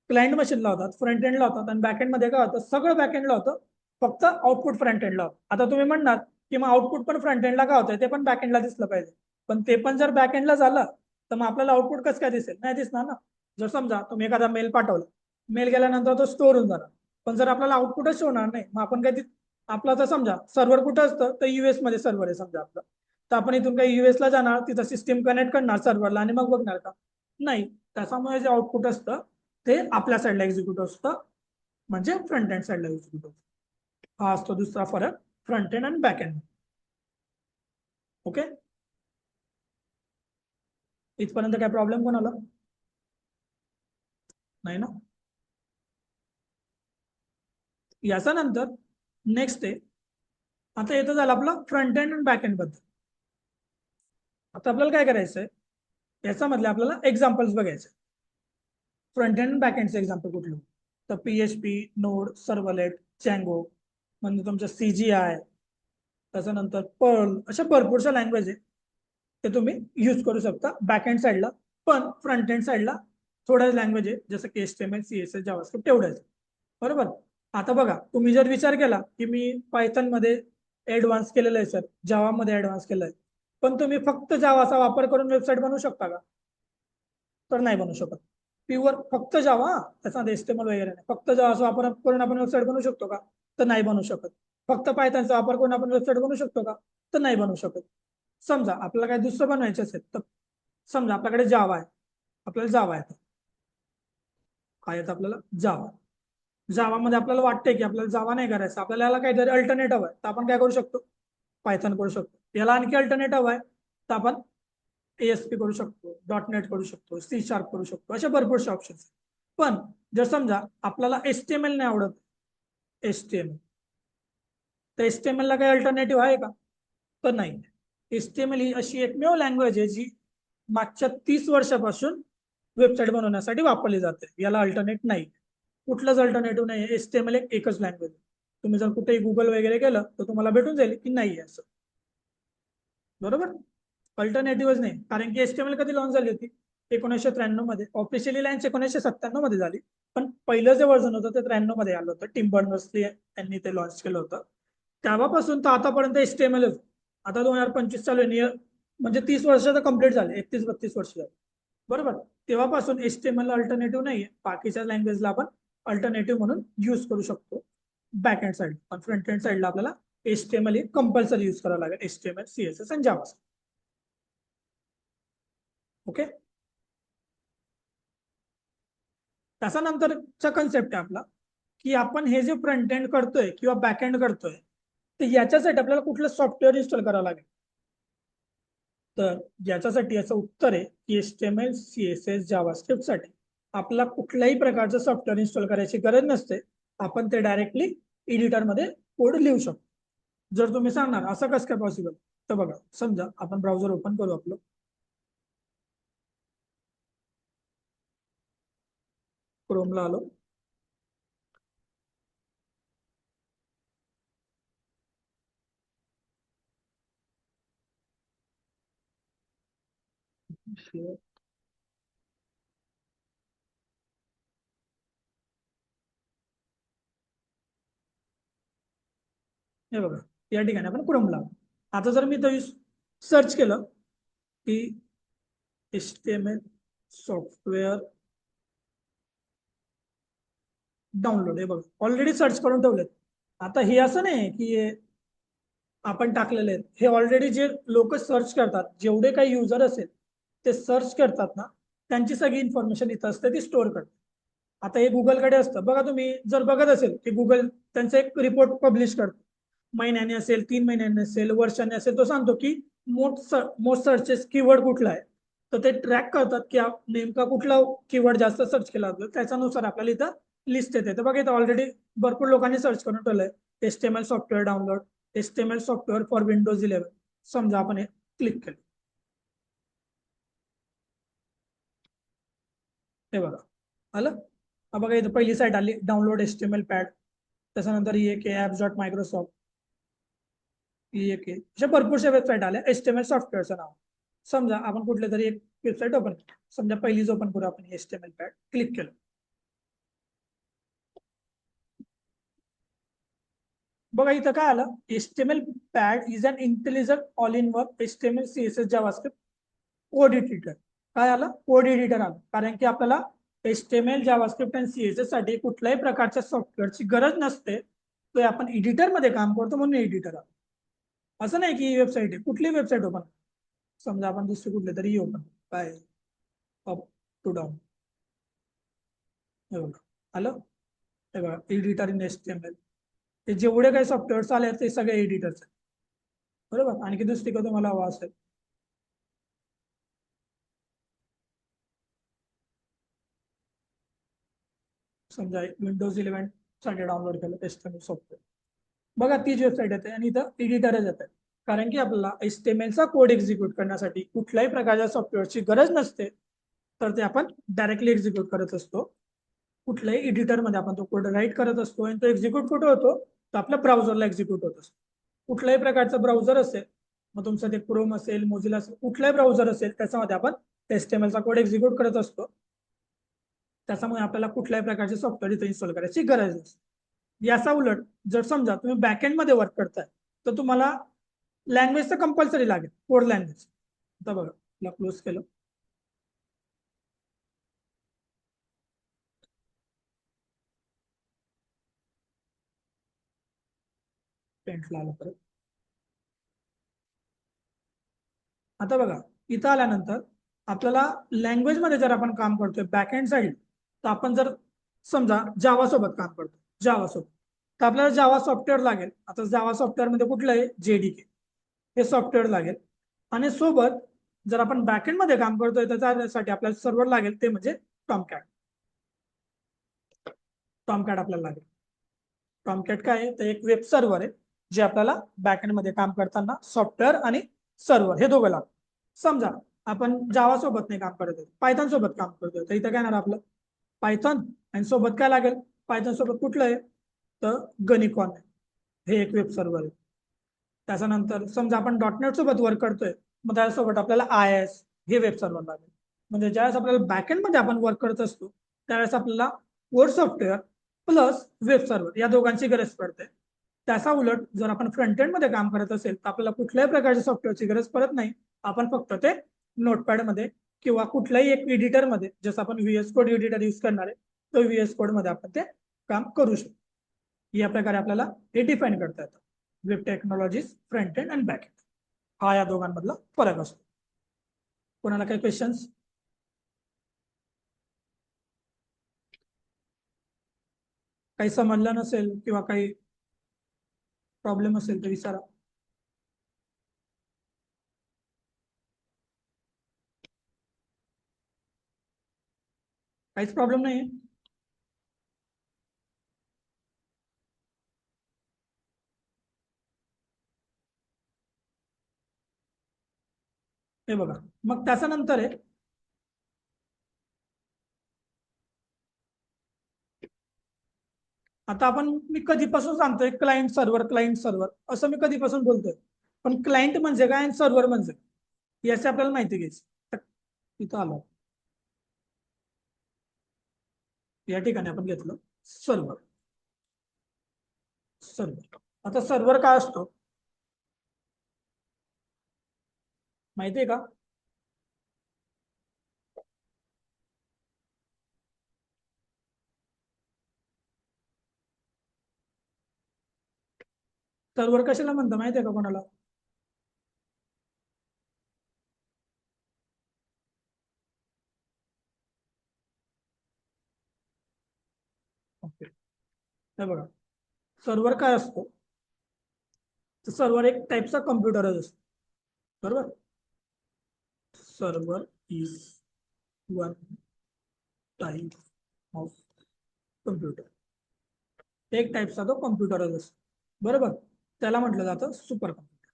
क्लायंट मशीनला होतात, फ्रंट एंडला होतात. आणि बॅकएंड मध्ये काय होतं, सगळं बॅकएंडला होतं, फक्त आउटपुट फ्रंट एंडला होतं. आता तुम्ही म्हणणार की मग आउटपुट पण फ्रंट एंडला काय होतंय, ते पण बॅकएंडला दिसलं पाहिजे. पण ते पण जर बॅकएंडला झालं तर मग आपल्याला आउटपुट कसं काय दिसेल, नाही दिसणार ना. जर समजा तुम्ही एखादा मेल पाठवला, मेल गेल्यानंतर तो स्टोअर होऊन जाणार, पण जर आपल्याला आउटपुटच होणार नाही, मग आपण काय, आपला तर समजा सर्व्हर कुठं असतं, तर युएस मध्ये सर्व्हर आहे समजा आपलं, तर आपण इथून काही युएस ला जाणार, तिथं सिस्टीम कनेक्ट करणार सर्व्हरला आणि मग बघणार का, नाही. त्याच्यामुळे जे आउटपुट असतं ते आपल्या साईडला एक्झिक्यूट असतं, म्हणजे फ्रंट एंड साईडला एक्झिक्यूट असतं. हा असतो दुसरा फरक फ्रंट एंड आणि बॅक एंड. ओके, इथपर्यंत काय प्रॉब्लेम कोणाला नाही ना. याचा नंतर नेक्स्ट आहे, आता येतं झालं आपलं फ्रंट एंड आणि बॅक एंड बद्दल. आता आपल्याला काय करायचं आहे, याच्यामधले आपल्याला एक्झाम्पल्स बघायचे. फ्रंट एंड बॅक एंडचे एक्झाम्पल कुठले, तर PHP, नोड, सर्वलेट, जँगो, म्हणजे तुमचं CGI, त्याच्यानंतर पर्ल, अशा भरपूरशा लँग्वेज आहे, ते तुम्ही यूज करू शकता बॅक एंड साईडला. पण फ्रंट एंड साईडला थोड्या लँग्वेज आहे, जसं की HTML, CSS, जावास्क्रिप्ट तेवढ्याच. बरोबर. आता बघा, तुम्ही जर विचार केला की मी पायथन मध्ये ऍडव्हान्स केलेलं आहे सर, जावा मध्ये ऍडव्हान्स केलंय, पण तुम्ही फक्त जावाचा वापर करून वेबसाईट बनवू शकता का, तर नाही बनवू शकत. प्युअर फक्त जावा, त्याचा HTML वगैरे नाही, फक्त जावाचा वापर करून आपण वेबसाईट बनवू शकतो का, तर नाही बनवू शकत. फक्त पायथनचा वापर करून आपण वेबसाईट बनवू शकतो का, तर नाही बनवू शकत. समजा आपल्याला काही दुसरं बनवायचं असेल, तर समजा आपल्याकडे जावा आहे, आपल्याला जावा आहे, काय येतं आपल्याला, जावा. जावामध्ये आपल्याला वाटतंय की आपल्याला जावा नाही करायचं, आपल्याला याला काहीतरी अल्टरनेटिव्ह आहे, तर आपण काय करू शकतो, पायथन करू शकतो. याला आणखी अल्टरनेटिव्ह आहे, तर आपण ASP करू शकतो, .NET करू शकतो, C# करू शकतो, अशा भरपूरशे ऑप्शन्स. पण जर समजा आपल्याला HTML नाही आवडत, HTML, तर HTML ला काही अल्टरनेटिव्ह आहे का, तर नाही. HTML ही अशी एकमेव लँग्वेज आहे जी मागच्या 30 वर्षापासून वेबसाईट बनवण्यासाठी वापरली जाते. याला अल्टरनेट नाही, कुठलंच अल्टरनेटिव्ह नाही. HTML एकच लँग्वेज. तुम्ही जर कुठेही गुगल वगैरे केलं तर तुम्हाला भेटून जाईल की नाही असं. बरोबर, अल्टरनेटिव्हच नाही. कारण की HTML कधी लॉन्च झाली होती, 1993 मध्ये. ऑफिशियली लॉन्च 1997 मध्ये झाली, पण पहिलं जे व्हर्जन होतं ते 93 मध्ये आलं होतं. टिम बर्नर्स यांनी ते लॉन्च केलं होतं. तेव्हापासून तर आतापर्यंत HTML, आता 2025 चालू आहे, म्हणजे 30 वर्ष तर कम्प्लीट झाले, 31-32 वर्ष झाले. बरोबर, तेव्हापासून HTML अल्टरनेटिव्ह नाहीये. बाकीच्या लँग्वेजला आपण अल्टरनेटिव्ह म्हणून युज करू शकतो बॅक एंड साईड. पण फ्रंट एंड साईडला आपल्याला HTML ही कंपल्सरी युज करावं लागेल, HTML, CSS आणि जावा. ओके, त्याच्यानंतरचा कन्सेप्ट आहे आपला की आपण हे जे फ्रंट एंड करतोय किंवा बॅक एंड करतोय, तर याच्यासाठी आपल्याला कुठलं सॉफ्टवेअर इन्स्टॉल करावं लागेल. तर याच्यासाठी याचं उत्तर आहे की HTML, CSS, जावास्क्रिप्ट साठी आपला कुठल्याही प्रकारचं सॉफ्टवेअर इन्स्टॉल करायची गरज नसते. आपण ते डायरेक्टली एडिटरमध्ये कोड लिहू शकतो. जर तुम्ही सांगणार असं कसं काय पॉसिबल, तर बघा, समजा आपण ब्राउझर ओपन करू आपलं, क्रोमला आलो. हे बघा, या ठिकाणी आपण क्रोमला. आता जर मी सर्च केलं की HTML सॉफ्टवेअर डाउनलोड, हे बघा ऑलरेडी सर्च करून ठेवलेत. आता हे असं नाही की आपण टाकलेले आहेत, हे ऑलरेडी जे लोक सर्च करतात, जेवढे काही युजर असेल ते सर्च करतात ना, त्यांची सगळी इन्फॉर्मेशन इथं असते, ती स्टोअर करतात. आता हे गुगलकडे असतं बघा. तुम्ही जर बघत असेल की गुगल त्यांचा एक रिपोर्ट पब्लिश करतो, महिन्याने असेल, 3 महिन्याने असेल, वर्षाने असेल, तो सांगतो की मोस्ट सर्चेस कीवर्ड कुठला आहे, तर ते ट्रॅक करतात की नेमका कुठला कीवर्ड जास्त सर्च केला जातो, त्याच्यानुसार आपल्याला इथं लिस्ट येते. तर बघा इथं ऑलरेडी भरपूर लोकांनी सर्च करून ठेवलंय HTML software download, HTML software for Windows 11. समजा आपण हे क्लिक केलं, हे बघा आलं. हा बघा इथं पहिली साईट आली, डाउनलोड HTML पॅड. त्याच्यानंतर ही एक apps.microsoft, ही एक अशा भरपूरशा वेबसाईट आल्या HTML सॉफ्टवेअरचं नाव. समजा आपण कुठल्या तरी एक वेबसाईट ओपन, समजा पहिलीच ओपन करू आपण HTML पॅड, क्लिक केलं. बघा इथं काय आलं, HTML pad is an intelligent all in one HTML CSS JavaScript code editor. काय आलं, कोड एडिटर आलं, कारण की आपल्याला HTML जावास्क्रिप्ट आणि CSS साठी कुठल्याही प्रकारच्या सॉफ्टवेअरची गरज नसते, तो आपण एडिटर मध्ये काम करतो म्हणून एडिटर आलं. असं नाही की वेबसाईट आहे, कुठली वेबसाईट ओपन, समजा आपण दुसरी कुठले तरी ओपन, काय अप टू डाऊन, हे बघा आलं, हे बघा एडिटर इन HTML. ते जेवढे काही सॉफ्टवेअर्स आले ते सगळे एडिटर्स आहेत, बरोबर. आणखी दुसरी का तुम्हाला हवा असेल, समजा विंडोज 11 साठी डाउनलोड केलं HTML सॉफ्टवेअर, बघा तीच वेबसाईट येते आणि इथं एडिटरच येते. कारण की आपल्याला HTMLचा कोड एक्झिक्यूट करण्यासाठी कुठल्याही प्रकारच्या सॉफ्टवेअरची गरज नसते, तर ते आपण डायरेक्टली एक्झिक्यूट करत असतो. कुठल्याही एडिटरमध्ये आपण तो कोड राईट करत असतो आणि तो एक्झिक्यूट कुठे होतो, तर आपल्या ब्राउझरला एक्झिक्यूट होत असतो. कुठल्याही प्रकारचं ब्राउझर असेल, मग तुमचं ते क्रोम असेल, मोझिला असेल, कुठलाही ब्राउझर असेल, त्याच्यामध्ये आपण HTMLचा कोड एक्झिक्यूट करत असतो. त्याच्यामुळे आपल्याला कुठल्याही प्रकारचे सॉफ्टवेअर इथे इन्स्टॉल करायची गरज नसते. याचा उलट जर समजा तुम्ही बॅकएंड मध्ये वर्क करताय, तर तुम्हाला लँग्वेज तर कंपल्सरी लागेल, कोड लँग्वेज. आता बघा क्लोज केलं, पेंटला आलं परत. आता बघा इथं आल्यानंतर आपल्याला लँग्वेज मध्ये जर आपण काम करतोय बॅकएंड साईड, तर आपण जर समजा जावा सोबत काम करतो, जावा सोबत, तर आपल्याला जावा सॉफ्टवेअर लागेल. आता जावा सॉफ्टवेअर मध्ये कुठलं आहे, JDK हे सॉफ्टवेअर लागेल. आणि सोबत जर आपण बॅकएंड मध्ये काम करतोय त्याच्यासाठी आपल्याला सर्व्हर लागेल, ते म्हणजे टॉमकॅट. टॉमकॅट आपल्याला लागेल. टॉमकॅट काय आहे, तर एक वेब सर्व्हर आहे, जे आपल्याला बॅकएंड मध्ये काम करताना सॉफ्टवेअर आणि सर्व्हर हे दोघं लागतं. समजा आपण जावा सोबत नाही काम करत, पायथॉन सोबत काम करतोय, तर इथं काय येणार आपलं पायथॉन, आणि सोबत काय लागेल, पायथॉन सोबत कुठलं आहे, तर गनिकॉन आहे, हे एक वेब सर्व्हर आहे. त्याच्यानंतर समजा आपण .NET सोबत वर्क करतोय, मग त्यासोबत आपल्याला IIS हे वेब सर्व्हर लागेल. म्हणजे ज्यावेळेस आपल्याला बॅकएंड मध्ये आपण वर्क करत असतो, त्यावेळेस आपल्याला core software plus web server या दोघांची गरज पडते. त्याचा उलट जर आपण फ्रंट एंड मध्ये काम करत असेल, तर आपल्याला कुठल्याही प्रकारच्या सॉफ्टवेअरची गरज पडत नाही. आपण फक्त ते नोटपॅड मध्ये किंवा कुठल्याही एक एडिटर मध्ये, जसं आपण VS कोड एडिटर यूज करणार आहे, तर VS कोड मध्ये आपण ते काम करू शकतो. या प्रकारे आपल्याला हे डिफाईन करता येतं, वेब टेक्नॉलॉजीज फ्रंट एंड आणि बॅक एंड, हा या दोघांमधला फरक असतो. कोणाला काही क्वेश्चन्स, काही समजलं नसेल किंवा काही प्रॉब्लेम असेल तर विचारा. काहीच प्रॉब्लेम नाही. हे बघा मग त्याच्यानंतर आहे, आता आपण, मी कधीपासून सांगतोय क्लायंट सर्व्हर असं मी कधीपासून बोलतोय, पण क्लायंट म्हणजे काय आणि सर्व्हर म्हणजे याची आपल्याला माहिती घ्यायची. इथं आलो, या ठिकाणी आपण घेतलं सर्व्हर. सर्व्हर, आता सर्व्हर काय असतो माहितीये का, सर्व्हर कशाला म्हणतं माहितीये का कोणाला, ओके हे बघा सर्व्हर काय असतो, तर सर्व्हर एक टाईपचा कम्प्युटरच असतो. बरोबर. Server is one type of computer. एक टाईपचा तो कम्प्युटरच असतो. बरोबर. त्याला म्हटलं जातं super computer.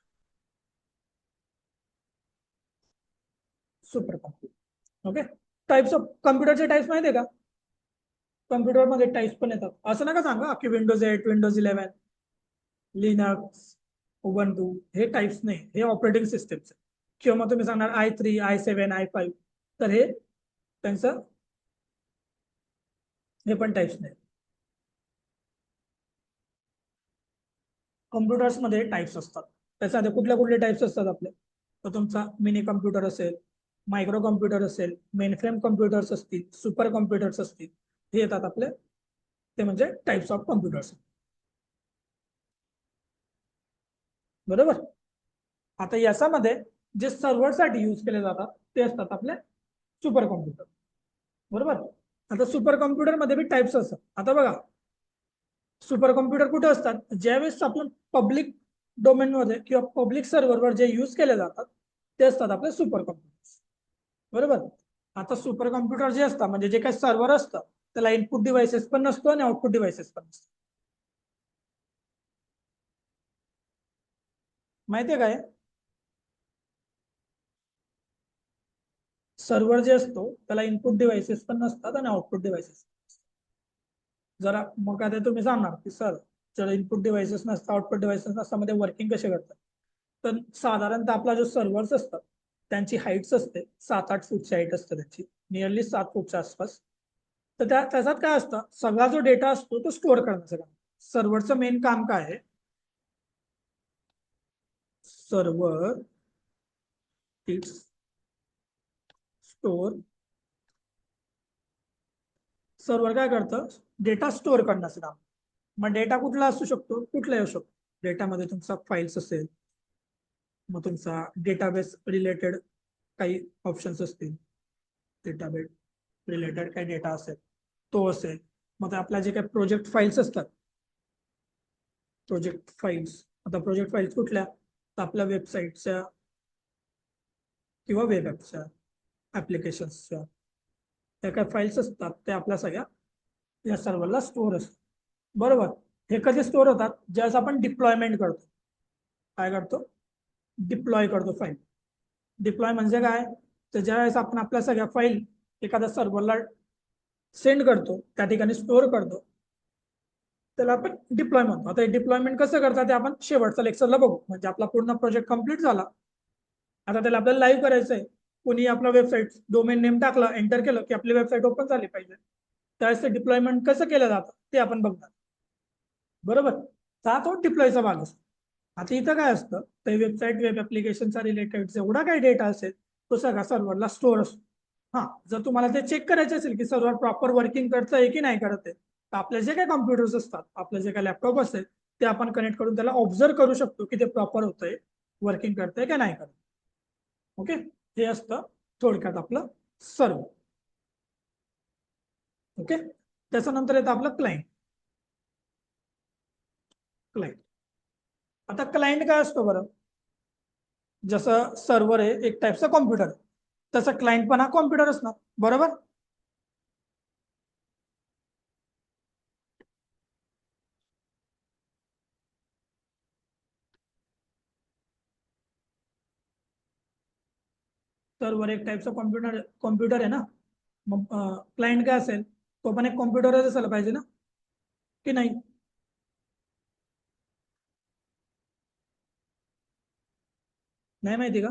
Super computer. Okay. Types of कम्प्युटरचे टाइप्स माहिती आहे का? कम्प्युटरमध्ये टाइप्स पण येतात. असं नका सांगा की विंडोज 8, विंडोज 11, लिनक्स, उबंटू हे टाइप्स नाही, हे ऑपरेटिंग सिस्टमचे. किंवा मग तुम्ही सांगणार i3, i7, i5, तर हे त्यांचं हे पण टाइप्स नाही. कम्प्युटर्समध्ये टाइप्स असतात. त्याच्यामध्ये कुठल्या कुठले टाइप्स असतात आपले? तर तुमचा मिनी कम्प्युटर असेल, मायक्रो कम्प्युटर असेल, मेनफ्रेम कम्प्युटर्स असतील, सुपर कम्प्युटर्स असतील, हे येतात आपले. ते म्हणजे टाइप्स ऑफ कम्प्युटर्स. बरोबर. आता याच्यामध्ये जे सर्व्हरसाठी यूज केले जातात ते असतात आपले सुपर कम्प्युटर. बरोबर. आता सुपर कम्प्युटर मध्ये बी टाइप्स असतात. आता बघा, सुपर कम्प्युटर कुठे असतात? ज्यावेळेस आपण पब्लिक डोमेन मध्ये किंवा पब्लिक सर्व्हरवर जे यूज केले जातात ते असतात आपले सुपर कम्प्युटर. बरोबर. आता सुपर कम्प्युटर जे असतात म्हणजे जे काही सर्व्हर असतं त्याला इनपुट डिव्हाइसेस पण नसतो आणि आउटपुट डिव्हाइसेस पण नसतो. माहितीये काय? सर्व्हर जे असतो त्याला इनपुट डिव्हाइसेस पण नसतात आणि आउटपुट डिव्हाइसेस. जरा मग आता तुम्ही सांगणार की सर, जर इनपुट डिव्हाइसेस नसतात, आउटपुट डिव्हाइसेस नसतात, मध्ये वर्किंग कसे करतात? तर साधारणतः आपला जो सर्व्हर्स असतात त्यांची हाईट्स असते 7-8 फूटची हाईट असते त्याची, नियरली 7 फूटच्या आसपास. तर त्याच्यात काय असतं, सगळा जो डेटा असतो तो स्टोअर करण्याचं काम. सर्व्हरचं मेन काम काय आहे? Server it's store. सर्व्हर काय करतं? डेटा स्टोअर करण्याचं काम. मग डेटा कुठला असू शकतो? कुठलाही असू शकतो. डेटामध्ये तुमचा फाईल्स असेल, मग तुमचा डेटाबेस रिलेटेड काही ऑप्शन्स असतील, डेटाबेस रिलेटेड काही डेटा असेल तो असेल. मग आपल्या जे काही प्रोजेक्ट फाईल्स असतात, प्रोजेक्ट फाईल्स, आता प्रोजेक्ट फाईल्स कुठल्या? तर आपल्या वेबसाईटच्या किंवा वेब ॲपच्या, ॲप्लिकेशन्सच्या त्या काही फाईल्स असतात त्या आपल्या सगळ्या या सर्व्हरला स्टोअर असतात. बरोबर. हे कधी स्टोअर होतात? ज्यावेळेस आपण डिप्लॉयमेंट करतो. काय करतो? डिप्लॉय करतो फाईल. डिप्लॉय म्हणजे काय? तर ज्यावेळेस आपण आपल्या सगळ्या फाईल एखाद्या सर्व्हरला सेंड करतो, त्या ठिकाणी स्टोअर करतो, त्याला आपण डिप्लॉय म्हणतो. आता डिप्लॉयमेंट कसं करतात ते आपण शेवटच्या लेक्चरला बघू. म्हणजे आपला पूर्ण प्रोजेक्ट कम्प्लीट झाला, आता त्याला आपल्याला लाईव्ह करायचं आहे. कोणी आपला वेबसाईट डोमेन नेम टाकला, एंटर केलं की आपली वेबसाईट ओपन झाली पाहिजे. त्यावेळेस ते डिप्लॉयमेंट कसं केलं जातं ते आपण बघणार. बरोबर. हा तो डिप्लॉयचा भाग असतो. आता इथं काय असतं, तर वेबसाईट वेब ऍप्लिकेशनचा रिलेटेड जेवढा काही डेटा असेल तो सगळा सर्व्हरला स्टोअर असतो. हा, जर तुम्हाला ते चेक करायचे असेल की सर्व्हर प्रॉपर वर्किंग करत आहे की नाही करत आहे, तर आपले जे काही कम्प्युटर्स असतात, आपले जे काही लॅपटॉप असेल ते आपण कनेक्ट करून त्याला ऑब्झर्व करू शकतो की ते प्रॉपर होतंय, वर्किंग करतंय की नाही करत. ओके. हे असतं थोडक्यात आपलं सर्व्हर. ओके. त्याच्यानंतर येतं आपलं क्लायंट. क्लायंट. आता क्लायंट काय असतो बरं? जसं सर्व्हर आहे एक टाईपचा कॉम्प्युटर, तसं क्लायंट पण हा कॉम्प्युटर असणार. बरोबर. सर्व्हर एक टाईपचा कॉम्प्युटर कॉम्प्युटर आहे ना, मग क्लायंट काय असेल? तो पण एक कॉम्प्युटरच असायला पाहिजे ना, की नाही? नाही माहिती का?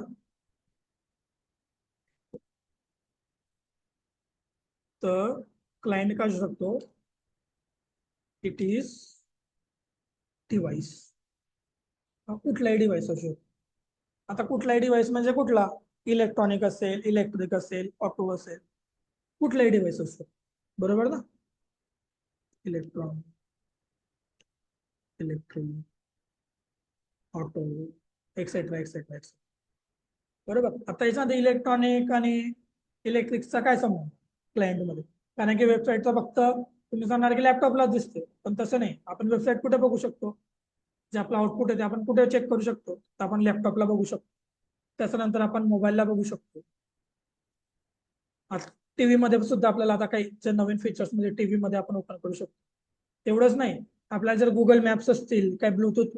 तर क्लायंट काय असू शकतो? It is device. कुठलाही डिव्हाइस असू शकतो. आता कुठलाही डिव्हाइस म्हणजे कुठला? इलेक्ट्रॉनिक असेल, इलेक्ट्रिक असेल, ऑटो असेल, कुठलाही डिव्हाइस असतो. बरोबर ना? Electronic, electric, auto, etcetera etcetera etcetera. बरोबर. आता याच्यामध्ये इलेक्ट्रॉनिक आणि इलेक्ट्रिकचा काय संबंध क्लायंटमध्ये? कारण की वेबसाईटचा फक्त तुम्ही सांगणार की लॅपटॉपला दिसते, पण तसं नाही. आपण वेबसाईट कुठे बघू शकतो? जे आपलं आउटपुट आहे ते आपण कुठे चेक करू शकतो? तर आपण लॅपटॉपला बघू शकतो. त्याच्यानंतर आपण मोबाईलला बघू शकतो. टीव्ही मध्ये सुद्धा आपल्याला आता काही नवीन फीचर्स म्हणजे टीव्ही मध्ये आपण ओपन करू शकतो. तेवढंच नाही, आपल्याला जर गुगल मॅप्स असतील, काय ब्लूटूथ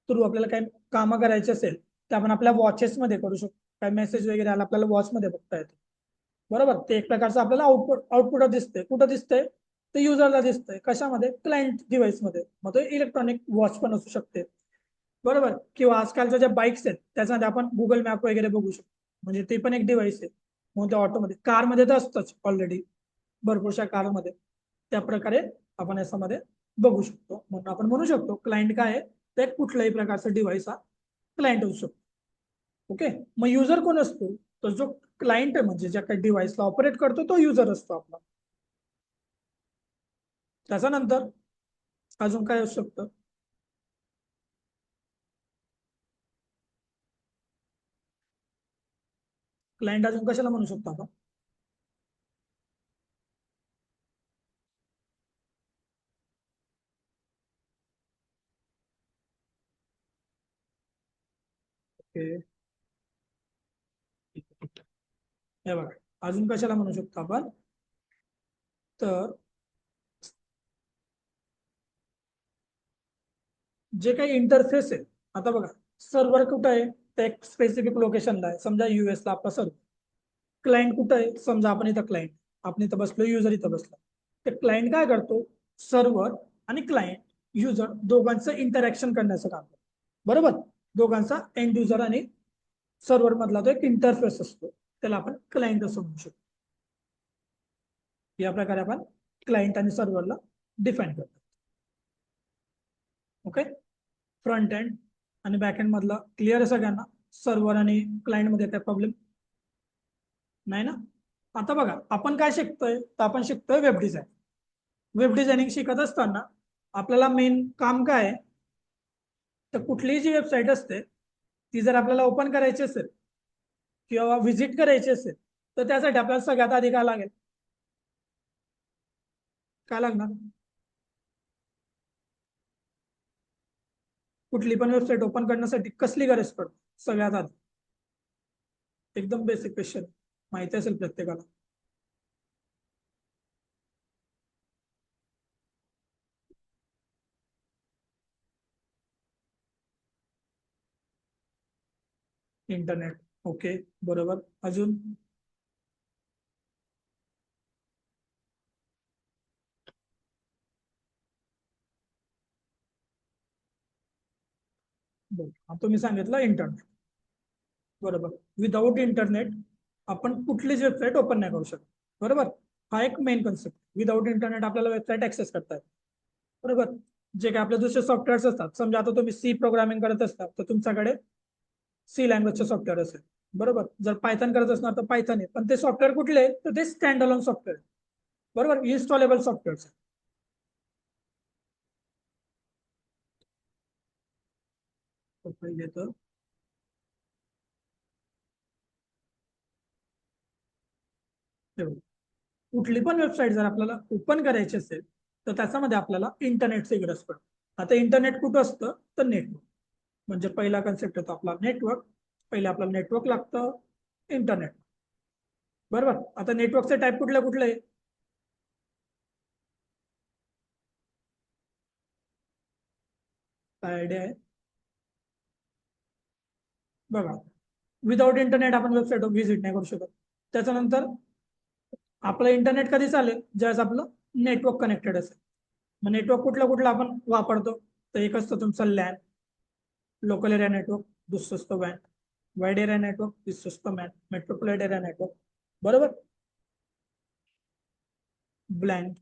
थ्रू आपल्याला काही कामं करायची असेल तर आपण आपल्या वॉचेस मध्ये करू शकतो. काय मेसेज वगैरे आला आपल्याला वॉच मध्ये बघता येतो. बरोबर, ते एक प्रकारचं आपल्याला आउटपुट दिसतंय. कुठं दिसतंय? ते युजरला दिसतंय. कशामध्ये? क्लायंट डिव्हाइस मध्ये. मग तो इलेक्ट्रॉनिक वॉच पण असू शकते. बरोबर, किंवा आजकालच्या ज्या बाईक्स आहेत त्याच्यामध्ये आपण गुगल मॅप वगैरे बघू शकतो. म्हणजे ते पण एक डिव्हाइस आहे. मग त्या ऑटोमध्ये कारमध्ये तर असतंच ऑलरेडी, भरपूरशा कारमध्ये. त्या प्रकारे आपण याच्यामध्ये बघू शकतो. म्हणून आपण म्हणू शकतो क्लायंट काय आहे, ते कुठल्याही प्रकारचा डिव्हाइस हा क्लायंट होऊ शकतो. ओके, मग युजर कोण असतो? तर जो क्लायंट म्हणजे ज्या काही डिव्हाइसला ऑपरेट करतो तो युजर असतो आपला. त्याच्यानंतर अजून काय असू शकतं? क्लायंट अजून कशाला म्हणू शकतो आपण? ओके, हे बघा, अजून कशाला म्हणू शकतो आपण? तर जे काही इंटरफेस आहे, आता बघा, सर्व्हर कुठं आहे? तर एक स्पेसिफिक लोकेशनला आहे, समजा US ला आपला सर्व्हर. क्लायंट कुठं आहे? समजा आपण इथं क्लायंट, आपण इथं बसलो, युजर इथं बसला. तर क्लायंट काय करतो? सर्व्हर आणि क्लायंट युजर दोघांचं इंटरॅक्शन करण्याचं काम करतो. बरोबर, दोघांचा एंड युजर आणि सर्व्हर मधला तो एक इंटरफेस असतो, त्याला आपण क्लायंट असं म्हणू शकतो. या प्रकारे आपण क्लायंट आणि सर्व्हरला डिफाईन करतो. ओके, फ्रंट एंड आणि बॅक एंड मधला क्लिअर आहे सगळ्यांना? सर्व्हर आणि क्लायंट मध्ये काय प्रॉब्लेम नाही ना? आता बघा, आपण काय शिकतोय? तर आपण शिकतोय वेब डिझाईन. वेब डिझायनिंग शिकत असताना आपल्याला मेन काम काय आहे? तर कुठलीही जी वेबसाईट असते ती जर आपल्याला ओपन करायची असेल किंवा व्हिजिट करायची असेल तर त्यासाठी आपल्याला सगळ्यात आधी काय लागेल? काय लागणार? कुठली पण वेबसाईट ओपन करण्यासाठी कसली गरज पडते सगळ्यात आधी? एकदम बेसिक क्वेश्चन, माहिती असेल प्रत्येकाला. इंटरनेट. ओके, बरोबर. अजून? तुम्ही सांगितलं इंटरनेट. बरोबर, विदाऊट इंटरनेट आपण कुठलीच वेबसाईट ओपन नाही करू शकत. बरोबर, हा एक मेन कन्सेप्ट. विदाऊट इंटरनेट आपल्याला वेबसाईट ऍक्सेस करता येते. बरोबर, जे काही आपले दुसरे सॉफ्टवेअर्स असतात, समजा आता तुम्ही सी प्रोग्रामिंग करत असतात तर तुमच्याकडे सी लँग्वेजचे सॉफ्टवेअर असेल. बरोबर, जर पायथन करत असणार तर पायथन आहे, पण ते सॉफ्टवेअर कुठले आहे? तर ते स्टँड अलोन सॉफ्टवेअर. बरोबर, इन्स्टॉलेबल सॉफ्टवेअर. पहिले तर कुठली पण वेबसाईट जर आपल्याला ओपन करायची असेल तर त्याच्यामध्ये आपल्याला इंटरनेटची गरज पडते. आता इंटरनेट कुठं असतं? तर नेटवर्क. म्हणजे पहिला कन्सेप्ट होतो आपला नेटवर्क. पहिले आपल्याला नेटवर्क लागतं, इंटरनेट. बरोबर, आता नेटवर्कचे टाईप कुठले कुठले? काय आयडिया आहे? बघा, विदाऊट इंटरनेट आपण वेबसाईट व्हिजिट नाही करू शकत. त्याच्यानंतर आपलं इंटरनेट कधी चालेल? ज्यावेळेस आपलं नेटवर्क कनेक्टेड असेल. मग नेटवर्क कुठलं कुठलं आपण वापरतो? तर एक असतं तुमचं लॅन, लोकल एरिया नेटवर्क. दुसरं असतं वॅन, वाईड एरिया नेटवर्क. तिसरं असतं मॅन, मेट्रोपोलिट एरिया नेटवर्क. बरोबर, ब्लँक.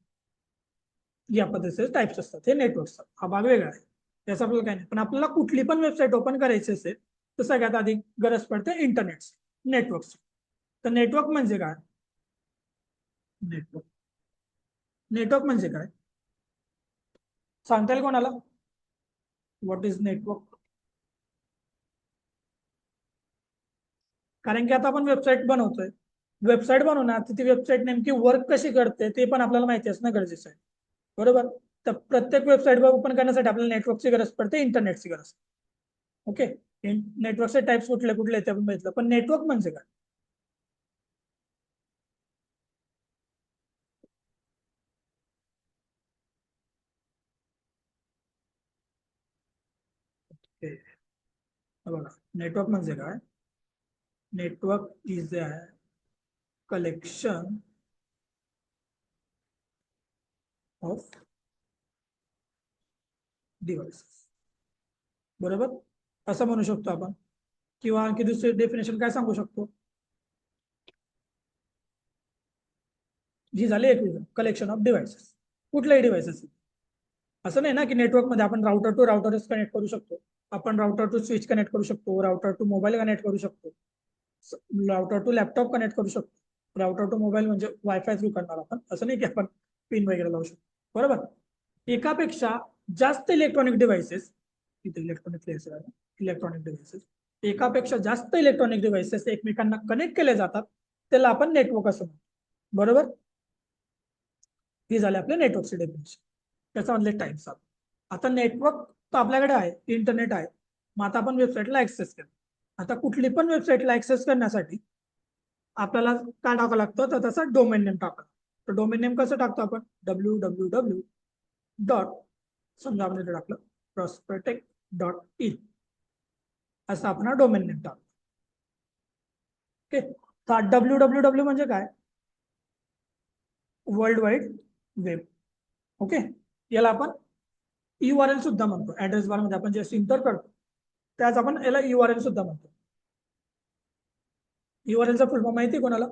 या पद्धतीचे टाइप्स असतात हे नेटवर्कचा. हा भाग वेगळा आहे, त्याचा आपल्याला काय नाही. पण आपल्याला कुठली पण वेबसाईट ओपन करायची असेल तर सगळ्यात आधी गरज पडते इंटरनेट, नेटवर्कची. तर नेटवर्क म्हणजे काय? नेटवर्क, नेटवर्क म्हणजे काय सांगता येईल कोणाला? What is network? कारण की आता आपण वेबसाईट बनवतोय, वेबसाईट बनवणार ती वेबसाईट नेमकी वर्क कशी करते ते पण आपल्याला माहिती असणं गरजेचं आहे. बरोबर, तर प्रत्येक वेबसाईट ओपन करण्यासाठी आपल्याला नेटवर्कची गरज पडते, इंटरनेटची गरज. ओके, नेटवर्कचे टाइप्स कुठले कुठले ते आपण बघितलं, पण नेटवर्क म्हणजे काय? हे बघा, नेटवर्क म्हणजे काय? Network is a collection of devices, बरोबर, असं म्हणू शकतो आपण. किंवा आणखी दुसरी डेफिनेशन काय सांगू शकतो? ही झाली एक कलेक्शन ऑफ डिव्हाइसेस. कुठलेही डिव्हाइसेस, असं नाही ना की नेटवर्क मध्ये आपण राउटर टू राउटरच कनेक्ट करू शकतो. आपण राउटर टू स्विच कनेक्ट करू शकतो, राउटर टू मोबाईल कनेक्ट करू शकतो, राउटर टू लॅपटॉप कनेक्ट करू शकतो. राउटर टू मोबाईल म्हणजे वायफाय थ्रू करणार आपण, असं नाही की आपण पिन वगैरे लावू शकतो, बरोबर. एकापेक्षा जास्त इलेक्ट्रॉनिक डिव्हाइसेस, इथे इलेक्ट्रॉनिक डिव्हाइसेस, एकापेक्षा जास्त इलेक्ट्रॉनिक डिव्हाइसेस एकमेकांना कनेक्ट केले जातात, त्याला आपण नेटवर्क असं म्हणतो, बरोबर. ही झाली आपल्या नेटवर्कची डेफिनेशन. त्याच्यामधले टाइप्स. आता नेटवर्क तर आपल्याकडे आहे, इंटरनेट आहे, मग आता आपण वेबसाईटला ऍक्सेस केलं. आता कुठली पण वेबसाईटला ऍक्सेस करण्यासाठी आपल्याला काय टाकावं लागतं, तर त्याचा डोमेन नेम टाकावं. तर डोमेन नेम कसं टाकतो आपण? www डॉट, समजा आपण इथे टाकलं prospetec.in, असं आपण हा डोमेन नेम टाकतो. ओके, तर www म्हणजे काय? World wide web. ओके, याला आपण URL सुद्धा म्हणतो. ऍड्रेस बार मध्ये आपण जे इंटर करतो त्याच आपण याला URL सुद्धा म्हणतो. URLचा फुल फॉर्म माहिती कोणाला?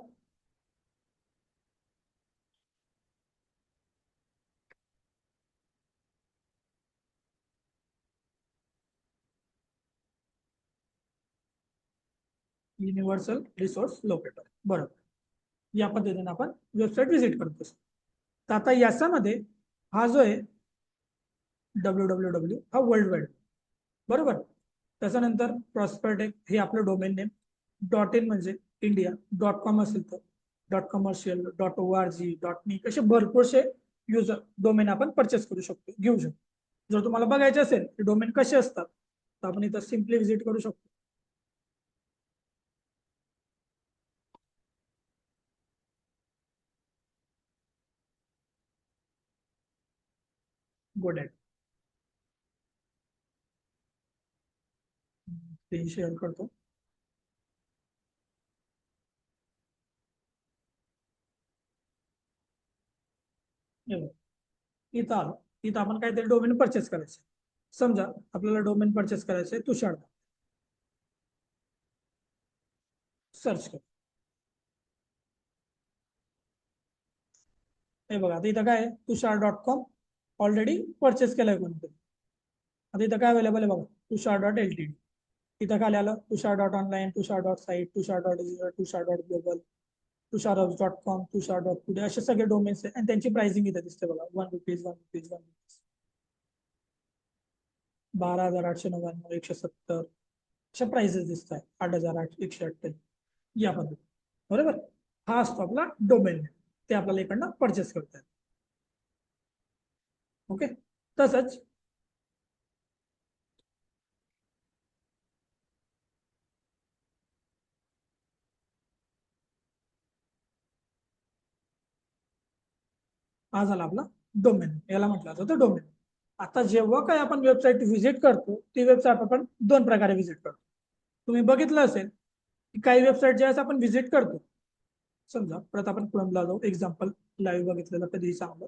युनिव्हर्सल रिसोर्स लोकेटर, बरोबर. या पद्धतीने आपण वेबसाईट व्हिजिट करतो. तर आता याच्यामध्ये हा जो आहे www हा वर्ल्ड वाईड, बरोबर. त्याच्यानंतर प्रॉस्पेरटेक हे आपलं डोमेन नेम, डॉट इन म्हणजे इंडिया, डॉट कॉम असेल तर dot commercial, dot ORG, dot मी, असे भरपूरसे युजर डोमेन आपण परचेस करू शकतो, घेऊ शकतो. जर तुम्हाला बघायचे असेल की डोमेन कसे असतात, तर आपण इथं सिम्पली व्हिजिट करू शकतो. गोडॅट स्क्रीन शेअर करतो. इथं आलो, इथं आपण काहीतरी डोमेन परचेस करायचे. समजा आपल्याला डोमेन परचेस करायचे तुषार, सर्च कर. हे बघा, आता इथं काय आहे, तुषार.com ऑलरेडी परचेस केलंय कोणतरी. आता इथं काय अवेलेबल आहे बघा, तुषार.ltd. इथं खाली आलं तुषार.online, तुषार.site, तुषार.digital, तुषार.global, तुषार.com, तुषार.today, असे सगळे डोमेन्स आहेत आणि त्यांची प्राइसिंग इथे दिसते बघा, ₹1, ₹1, 12,899, 170, अशा प्राइसेस दिसत आहेत, 8,198, या पद्धती, बरोबर. हा असतो आपला डोमेन, ते आपल्याला इकडनं परचेस करता येईल. ओके, तसंच हा झाला आपला डोमेन, याला म्हटलं जातं डोमेन. आता जेव्हा काय आपण वेबसाईट व्हिजिट करतो, ती वेबसाईट आपण दोन प्रकारे व्हिजिट करतो. तुम्ही बघितलं असेल की काही वेबसाईट ज्यावेळेस आपण व्हिजिट करतो, समजा परत आपण क्रोमला जाऊ, एक्झाम्पल लाईव्ह बघितलेलं कधीही चांगलं.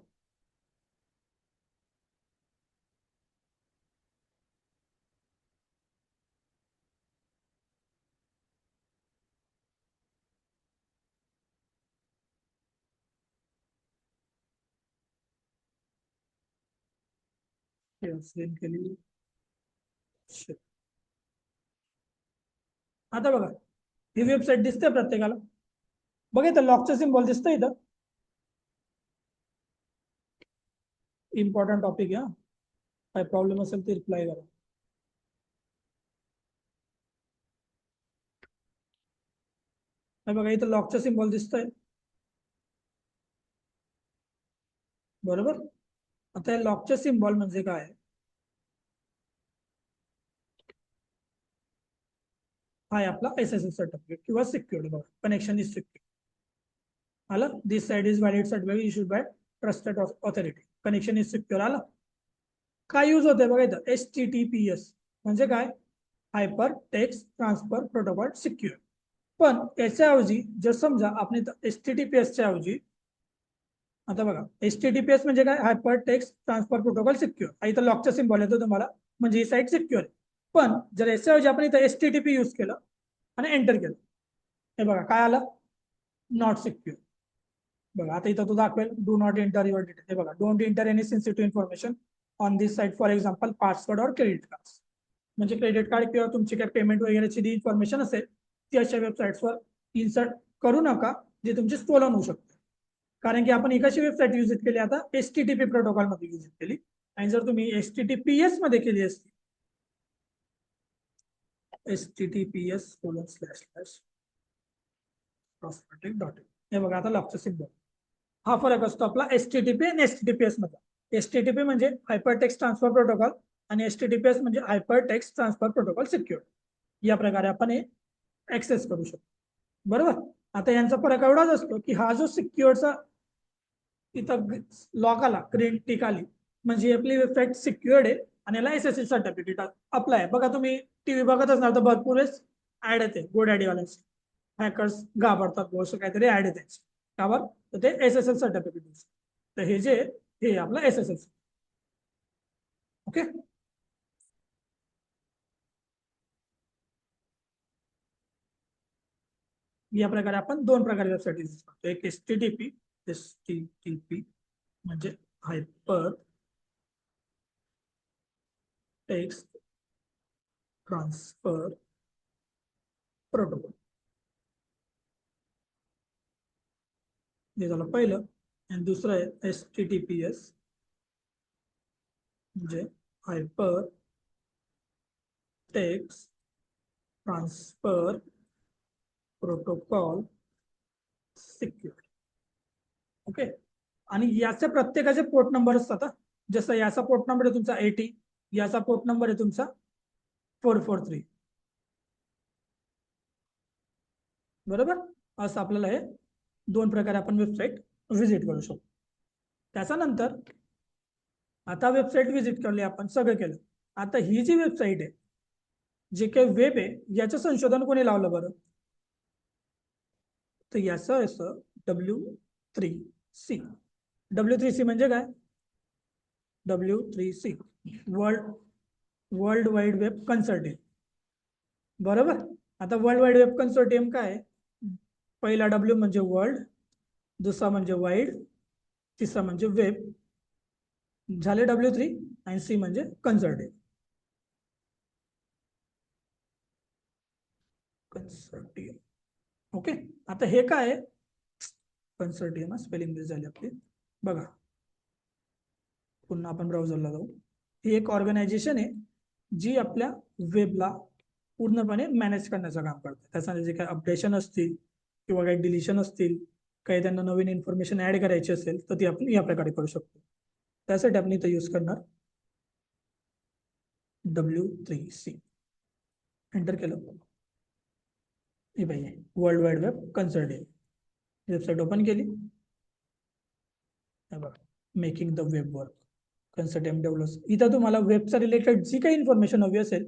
स्क्रीन केली. आता बघा, ही वेबसाईट दिसते प्रत्येकाला, बघा इथं लॉकचं सिम्बॉल दिसतं इथं. इम्पॉर्टंट टॉपिक आहे, काय प्रॉब्लेम असेल ते रिप्लाय करा. हे बघा इथं लॉकचं सिम्बॉल दिसतंय, बरोबर. आता हे लॉकचे सिम्बॉल म्हणजे काय? हा आहे आपला SSL सर्टिफिकेट किंवा सिक्युअर्ड बघा, कनेक्शन इज सिक्युअर. आलं, this site is valid certificate issued by trusted authority, connection is secure. आलं, काय यूज होते बघा इथं, HTTPS म्हणजे काय, hyper text transfer protocol secure. पण याच्याऐवजी जर समजा आपण इथं HTTPS च्या ऐवजी, आता बघा HTTPS म्हणजे काय, hyper text transfer protocol secure, इथं लॉकचा सिम्बॉल येतो तुम्हाला, म्हणजे ही साईट सिक्युअर आहे. पण जर याच्याऐवजी आपण इथं HTTP यूज केलं आणि एंटर केलं, हे बघा काय आलं, नॉट सिक्युअर. बघा आता इथं तो दाखवेल do not enter your detail, हे बघा don't enter any sensitive information on this site, for example password और क्रेडिट कार्ड. म्हणजे क्रेडिट कार्ड किंवा तुमची काय पेमेंट वगैरेची जी इन्फॉर्मेशन असेल ती अशा वेबसाईट्सवर इन्सर्ट करू नका, जे तुमची स्टोलन होऊ शकते. कारण की आपण एकाशी वेबसाईट विजिट केली, आता HTTP प्रोटोकॉल मध्ये विजिट केली, आणि जर तुम्ही HTTPS मध्ये केली असती, https:// हे बघा आता लॉकचा सिम्बॉल, हा फरक असतो आपला HTTP आणि HTTPS मध्ये. HTTP म्हणजे हायपर टेक्स्ट ट्रान्सफर प्रोटोकॉल आणि HTTPS म्हणजे hyper text transfer protocol secure. या प्रकारे आपण हे ऍक्सेस करू शकतो. बरोबर, आता यांचा फरक एवढाच असतो की हा जो सिक्युअरचा इथं लॉक आला, ग्रीन टिक आली, म्हणजे आपली वेबसाईट सिक्युअर्ड आहे आणि याला SSL सर्टिफिकेट अप्लाय. बघा तुम्ही टीव्ही बघत असणार तर भरपूर ऍड येते गोडॅडीवाल्यांची, हॅकर्स घाबरतात असं काहीतरी ऍड येते. त्यावर ते SSL सर्टिफिकेट. तर हे जे हे आपलं SSL. ओके, या प्रकारे आपण दोन प्रकारे वेबसाईट यूज करतो. एक HTTP म्हणजे हायपर टेक्स्ट ट्रान्सफर प्रोटोकॉल, हे झालं पहिलं. आणि दुसरं आहे HTTPS म्हणजे hyper text transfer protocol secure. Okay, आणि याचे प्रत्येकाचे पोर्ट नंबर असतात. जसं याचा पोर्ट नंबर आहे तुमचा 80, याचा पोर्ट नंबर आहे तुमचा 443. बरोबर, असं आपल्याला हे दोन प्रकारे आपण वेबसाईट व्हिजिट करू शकतो. त्याच्यानंतर आता वेबसाईट व्हिजिट करली आपण, सगळं केलं. आता ही जी वेबसाईट आहे, जे काही वेब आहे, याचं संशोधन कोणी लावलं बरं, तर याचं असं W3C. W3C म्हणजे काय, W3C वर्ल्ड वाईड वेब कन्सर्टियम. बरोबर, आता वर्ल्ड वाईड वेब कन्सोर्टियम काय, पहिला W म्हणजे वर्ल्ड, दुसरा म्हणजे वाईड, तिसरा म्हणजे वेब, झाले W3, आणि C म्हणजे कन्सर्टियम. ओके, आता हे काय आहे, कन्सर्टियम स्पेलिंग झाली आपली. बघा पुन्हा आपण ब्राउझरला जाऊ. ही एक ऑर्गनायझेशन आहे जी आपल्या वेबला पूर्णपणे मॅनेज करण्याचं काम करते. त्यासाठी जे काही अपडेशन असतील किंवा काही डिलिशन असतील, काही त्यांना नवीन इन्फॉर्मेशन ऍड करायची असेल तर ती आपण या प्रकारे करू शकतो. त्यासाठी आपण इथं यूज करणार W3C. एंटर केलं, हे पाहिजे world wide web consortium. Website open केली, making the web work consortium developers. इथं तुम्हाला वेबच्या रिलेटेड जी काही इन्फॉर्मेशन हवी असेल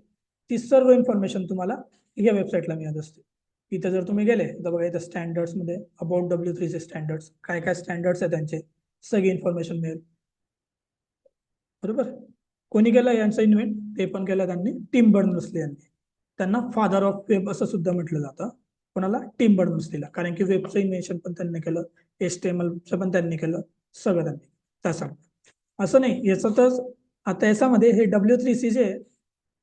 ती सर्व इन्फॉर्मेशन तुम्हाला या वेबसाईटला मिळत असते. इथं जर तुम्ही गेले तर बघा, इथं स्टँडर्ड्स मध्ये अबाउट W3C स्टँडर्ड्स, काय काय स्टँडर्ड्स आहेत त्यांचे सगळी इन्फॉर्मेशन मिळेल. बरोबर, कोणी केलं यांचं इन्व्हेंट, ते पण केलं त्यांनी, टिम बर्नर्स-ली यांनी. त्यांना फादर ऑफ वेब असं सुद्धा म्हटलं जातं. कोणाला, टिम बर्नर्स-लीला, कारण की वेबचं इन्व्हेन्शन पण त्यांनी केलं, HTMLचं पण त्यांनी केलं, सगळं त्यांनी. तसं असं नाही, याचं तर आता याच्यामध्ये हे W3C जे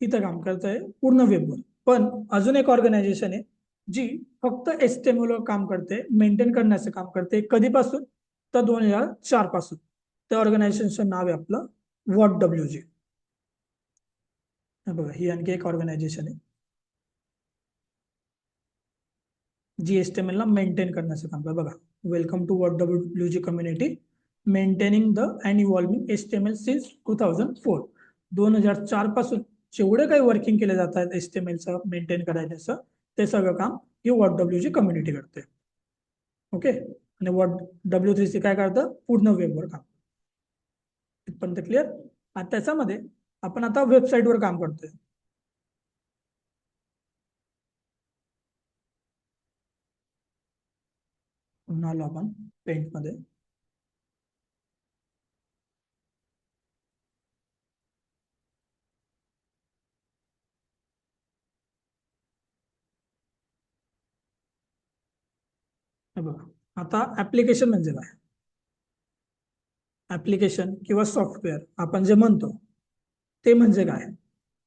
इथं काम करत आहे पूर्ण वेबवर. पण अजून एक ऑर्गनायझेशन आहे जी फक्त HTML वर काम करते, मेंटेन करण्याचं काम करते. कधीपासून, तर 2004 पासून. त्या ऑर्गनायझेशनचं नाव आहे आपलं WhatWG. बघा ही आणखी एक ऑर्गनायझेशन आहे जी HTML ला मेंटेन करण्याचं काम करते. बघा, welcome to WhatWG community, maintaining the and evolving HTML since 2004. 2004 पासून जेवढे काही वर्किंग केले जातात HTMLचं मेंटेन करायचं, ते सगळं काम ही WhatW कम्युनिटी करते. ओके, आणि W3C काय करतं, पूर्ण वेबवर काम. इथपर्यंत क्लिअर. आणि त्याच्यामध्ये आपण आता वेबसाईटवर काम करतोय. पुन्हा आलो आपण पेंटमध्ये. बघा, आता ऍप्लिकेशन म्हणजे काय, ऍप्लिकेशन किंवा सॉफ्टवेअर आपण जे म्हणतो ते म्हणजे काय,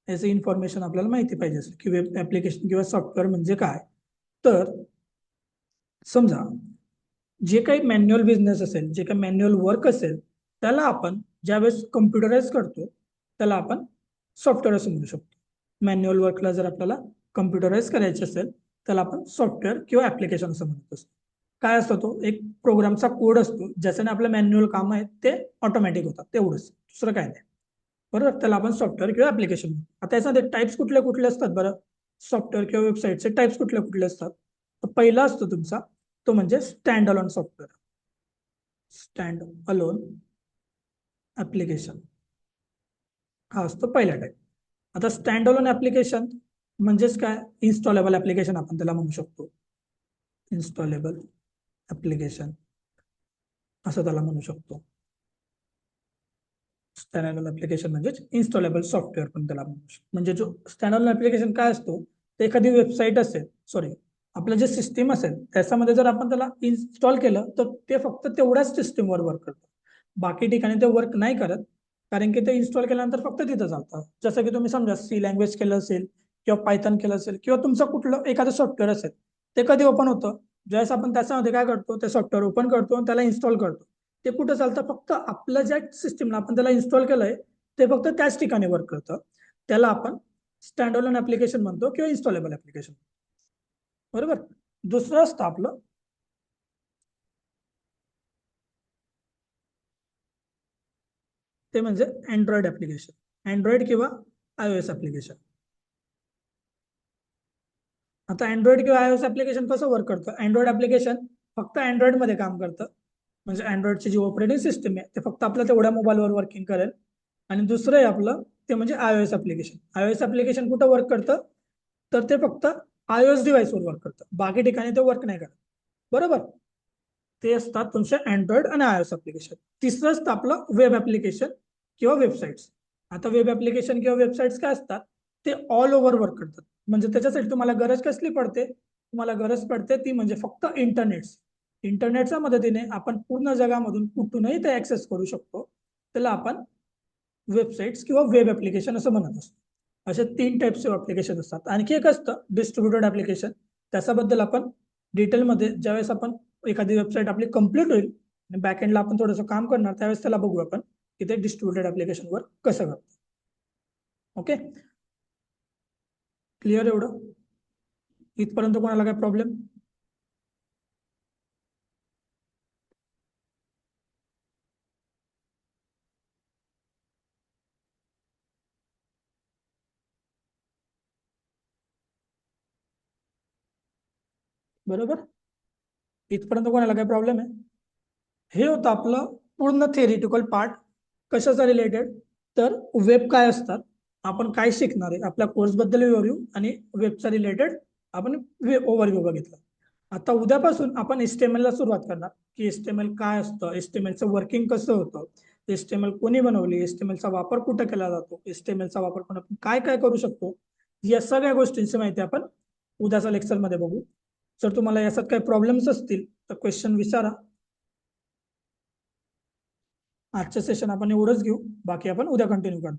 याचं इन्फॉर्मेशन आपल्याला माहिती पाहिजे असेल की वेब ऍप्लिकेशन किंवा सॉफ्टवेअर म्हणजे काय. तर समजा जे काही मॅन्युअल बिझनेस असेल, जे काही मॅन्युअल वर्क असेल, त्याला आपण ज्यावेळेस कम्प्युटराइज करतो त्याला आपण सॉफ्टवेअर असं म्हणू शकतो. मॅन्युअल वर्कला जर आपल्याला कम्प्युटराइज करायचे असेल त्याला आपण सॉफ्टवेअर किंवा ऍप्लिकेशन असं म्हणत असतो. काय असतो तो, एक प्रोग्रामचा कोड असतो ज्याच्याने आपलं मॅन्युअल काम आहे ते ऑटोमॅटिक होतात, तेवढंच, दुसरं काय नाही. बरोबर, त्याला आपण सॉफ्टवेअर किंवा ऍप्लिकेशन म्हणतो. आता याच्यामध्ये टाइप्स कुठले कुठले असतात बरं, सॉफ्टवेअर किंवा वेबसाईटचे टाइप्स कुठले कुठले असतात. तर पहिला असतो तुमचा तो म्हणजे stand alone software, stand alone application, हा असतो पहिला टाइप. आता स्टँड अलोन ऍप्लिकेशन म्हणजेच काय, इन्स्टॉलेबल ऍप्लिकेशन आपण त्याला म्हणू शकतो. इन्स्टॉलेबल ऍप्लिकेशन असं त्याला म्हणू शकतो. स्टँड अलोन ऍप्लिकेशन म्हणजेच इन्स्टॉलेबल सॉफ्टवेअर पण त्याला म्हणू शकतो. म्हणजे जो स्टँड अलोन ऍप्लिकेशन काय असतो, ते एखादी वेबसाईट असेल, सॉरी आपलं जे सिस्टीम असेल त्याच्यामध्ये जर आपण त्याला इन्स्टॉल केलं तर ते फक्त तेवढ्याच सिस्टीमवर वर्क करतं, बाकी ठिकाणी ते वर्क नाही करत. कारण की ते इन्स्टॉल केल्यानंतर फक्त तिथं चालतं. जसं की तुम्ही समजा C लँग्वेज केलं असेल किंवा पायथन केलं असेल किंवा तुमचं कुठलं एखादं सॉफ्टवेअर असेल, ते कधी ओपन होतं, ज्यावेळेस आपण त्याच्यामध्ये काय करतो, ते सॉफ्टवेअर ओपन करतो आणि त्याला इन्स्टॉल करतो. ते कुठं चालतं, फक्त आपलं ज्या सिस्टीमला आपण त्याला इन्स्टॉल केलंय ते फक्त त्याच ठिकाणी वर्क करतं. त्याला आपण स्टँड अलोन ऍप्लिकेशन म्हणतो किंवा इन्स्टॉलेबल ऍप्लिकेशन. बरोबर. दुसरं असतं आपलं ते म्हणजे अँड्रॉइड ऍप्लिकेशन, अँड्रॉइड किंवा iOS ऍप्लिकेशन. आता अँड्रॉइड किंवा iOS ऍप्लिकेशन कसं वर्क करतं, अँड्रॉइड ऍप्लिकेशन फक्त अँड्रॉइडमध्ये काम करतं, म्हणजे अँड्रॉइडची जी ऑपरेटिंग सिस्टीम आहे ते फक्त आपल्या तेवढ्या मोबाईलवर वर्किंग करेल. आणि दुसरं आहे आपलं ते म्हणजे iOS ऍप्लिकेशन. iOS ऍप्लिकेशन कुठं वर्क करतं, तर ते फक्त iOS डिव्हाइसवर वर्क करतं, बाकी ठिकाणी ते वर्क नाही करत. बरोबर, ते असतात तुमचे अँड्रॉइड आणि iOS ऍप्लिकेशन. तिसरं असतं आपलं वेब ऍप्लिकेशन किंवा वेबसाईट्स. आता वेब ऍप्लिकेशन किंवा वेबसाईट्स काय असतात, ते ऑल ओव्हर वर्क करतात. म्हणजे त्याच्यासाठी तुम्हाला गरज कसली पडते, तुम्हाला गरज पडते ती म्हणजे फक्त इंटरनेटच्या मदतीने आपण पूर्ण जगामधून कुठूनही ते ऍक्सेस करू शकतो. त्याला आपण वेबसाईट्स किंवा वेब ऍप्लिकेशन असं म्हणत असतो. असे 3 टाइप्सचे ऍप्लिकेशन असतात. आणखी एक असतं डिस्ट्रीब्युटेड ऍप्लिकेशन, त्याच्याबद्दल आपण डिटेलमध्ये ज्यावेळेस आपण एखादी वेबसाईट आपली कंप्लीट होईल आणि बॅकएंडला आपण थोडंसं काम करणार त्यावेळेस त्याला बघू आपण की ते डिस्ट्रीब्युटेड ऍप्लिकेशनवर कसं करतं. ओके, क्लिअर एवढं, इथपर्यंत कोणाला काय प्रॉब्लेम? बरोबर, इथपर्यंत कोणाला काय प्रॉब्लेम आहे? हे होतं आपलं पूर्ण थेरिटिकल पार्ट. कशाचा रिलेटेड, तर वेब काय असतात, आपण काय शिकणार आहे, आपल्या कोर्सबद्दल ओव्हरव्ह्यू आणि वेबचा रिलेटेड आपण ओव्हरव्ह्यू बघितला. आता उद्यापासून आपण HTML ला सुरुवात करणार की HTML काय असतं, HTMLचं वर्किंग कसं होतं, HTML कोणी बनवली, HTML चा वापर कुठं केला जातो, HTML चा वापर करून आपण काय काय करू शकतो, या सगळ्या गोष्टींची माहिती आपण उद्याच्या लेक्चरमध्ये बघू. जर तुम्हाला याच्यात काही प्रॉब्लेम्स असतील तर क्वेश्चन विचारा. आजचं सेशन आपण एवढंच घेऊ, बाकी आपण उद्या कंटिन्यू करणार.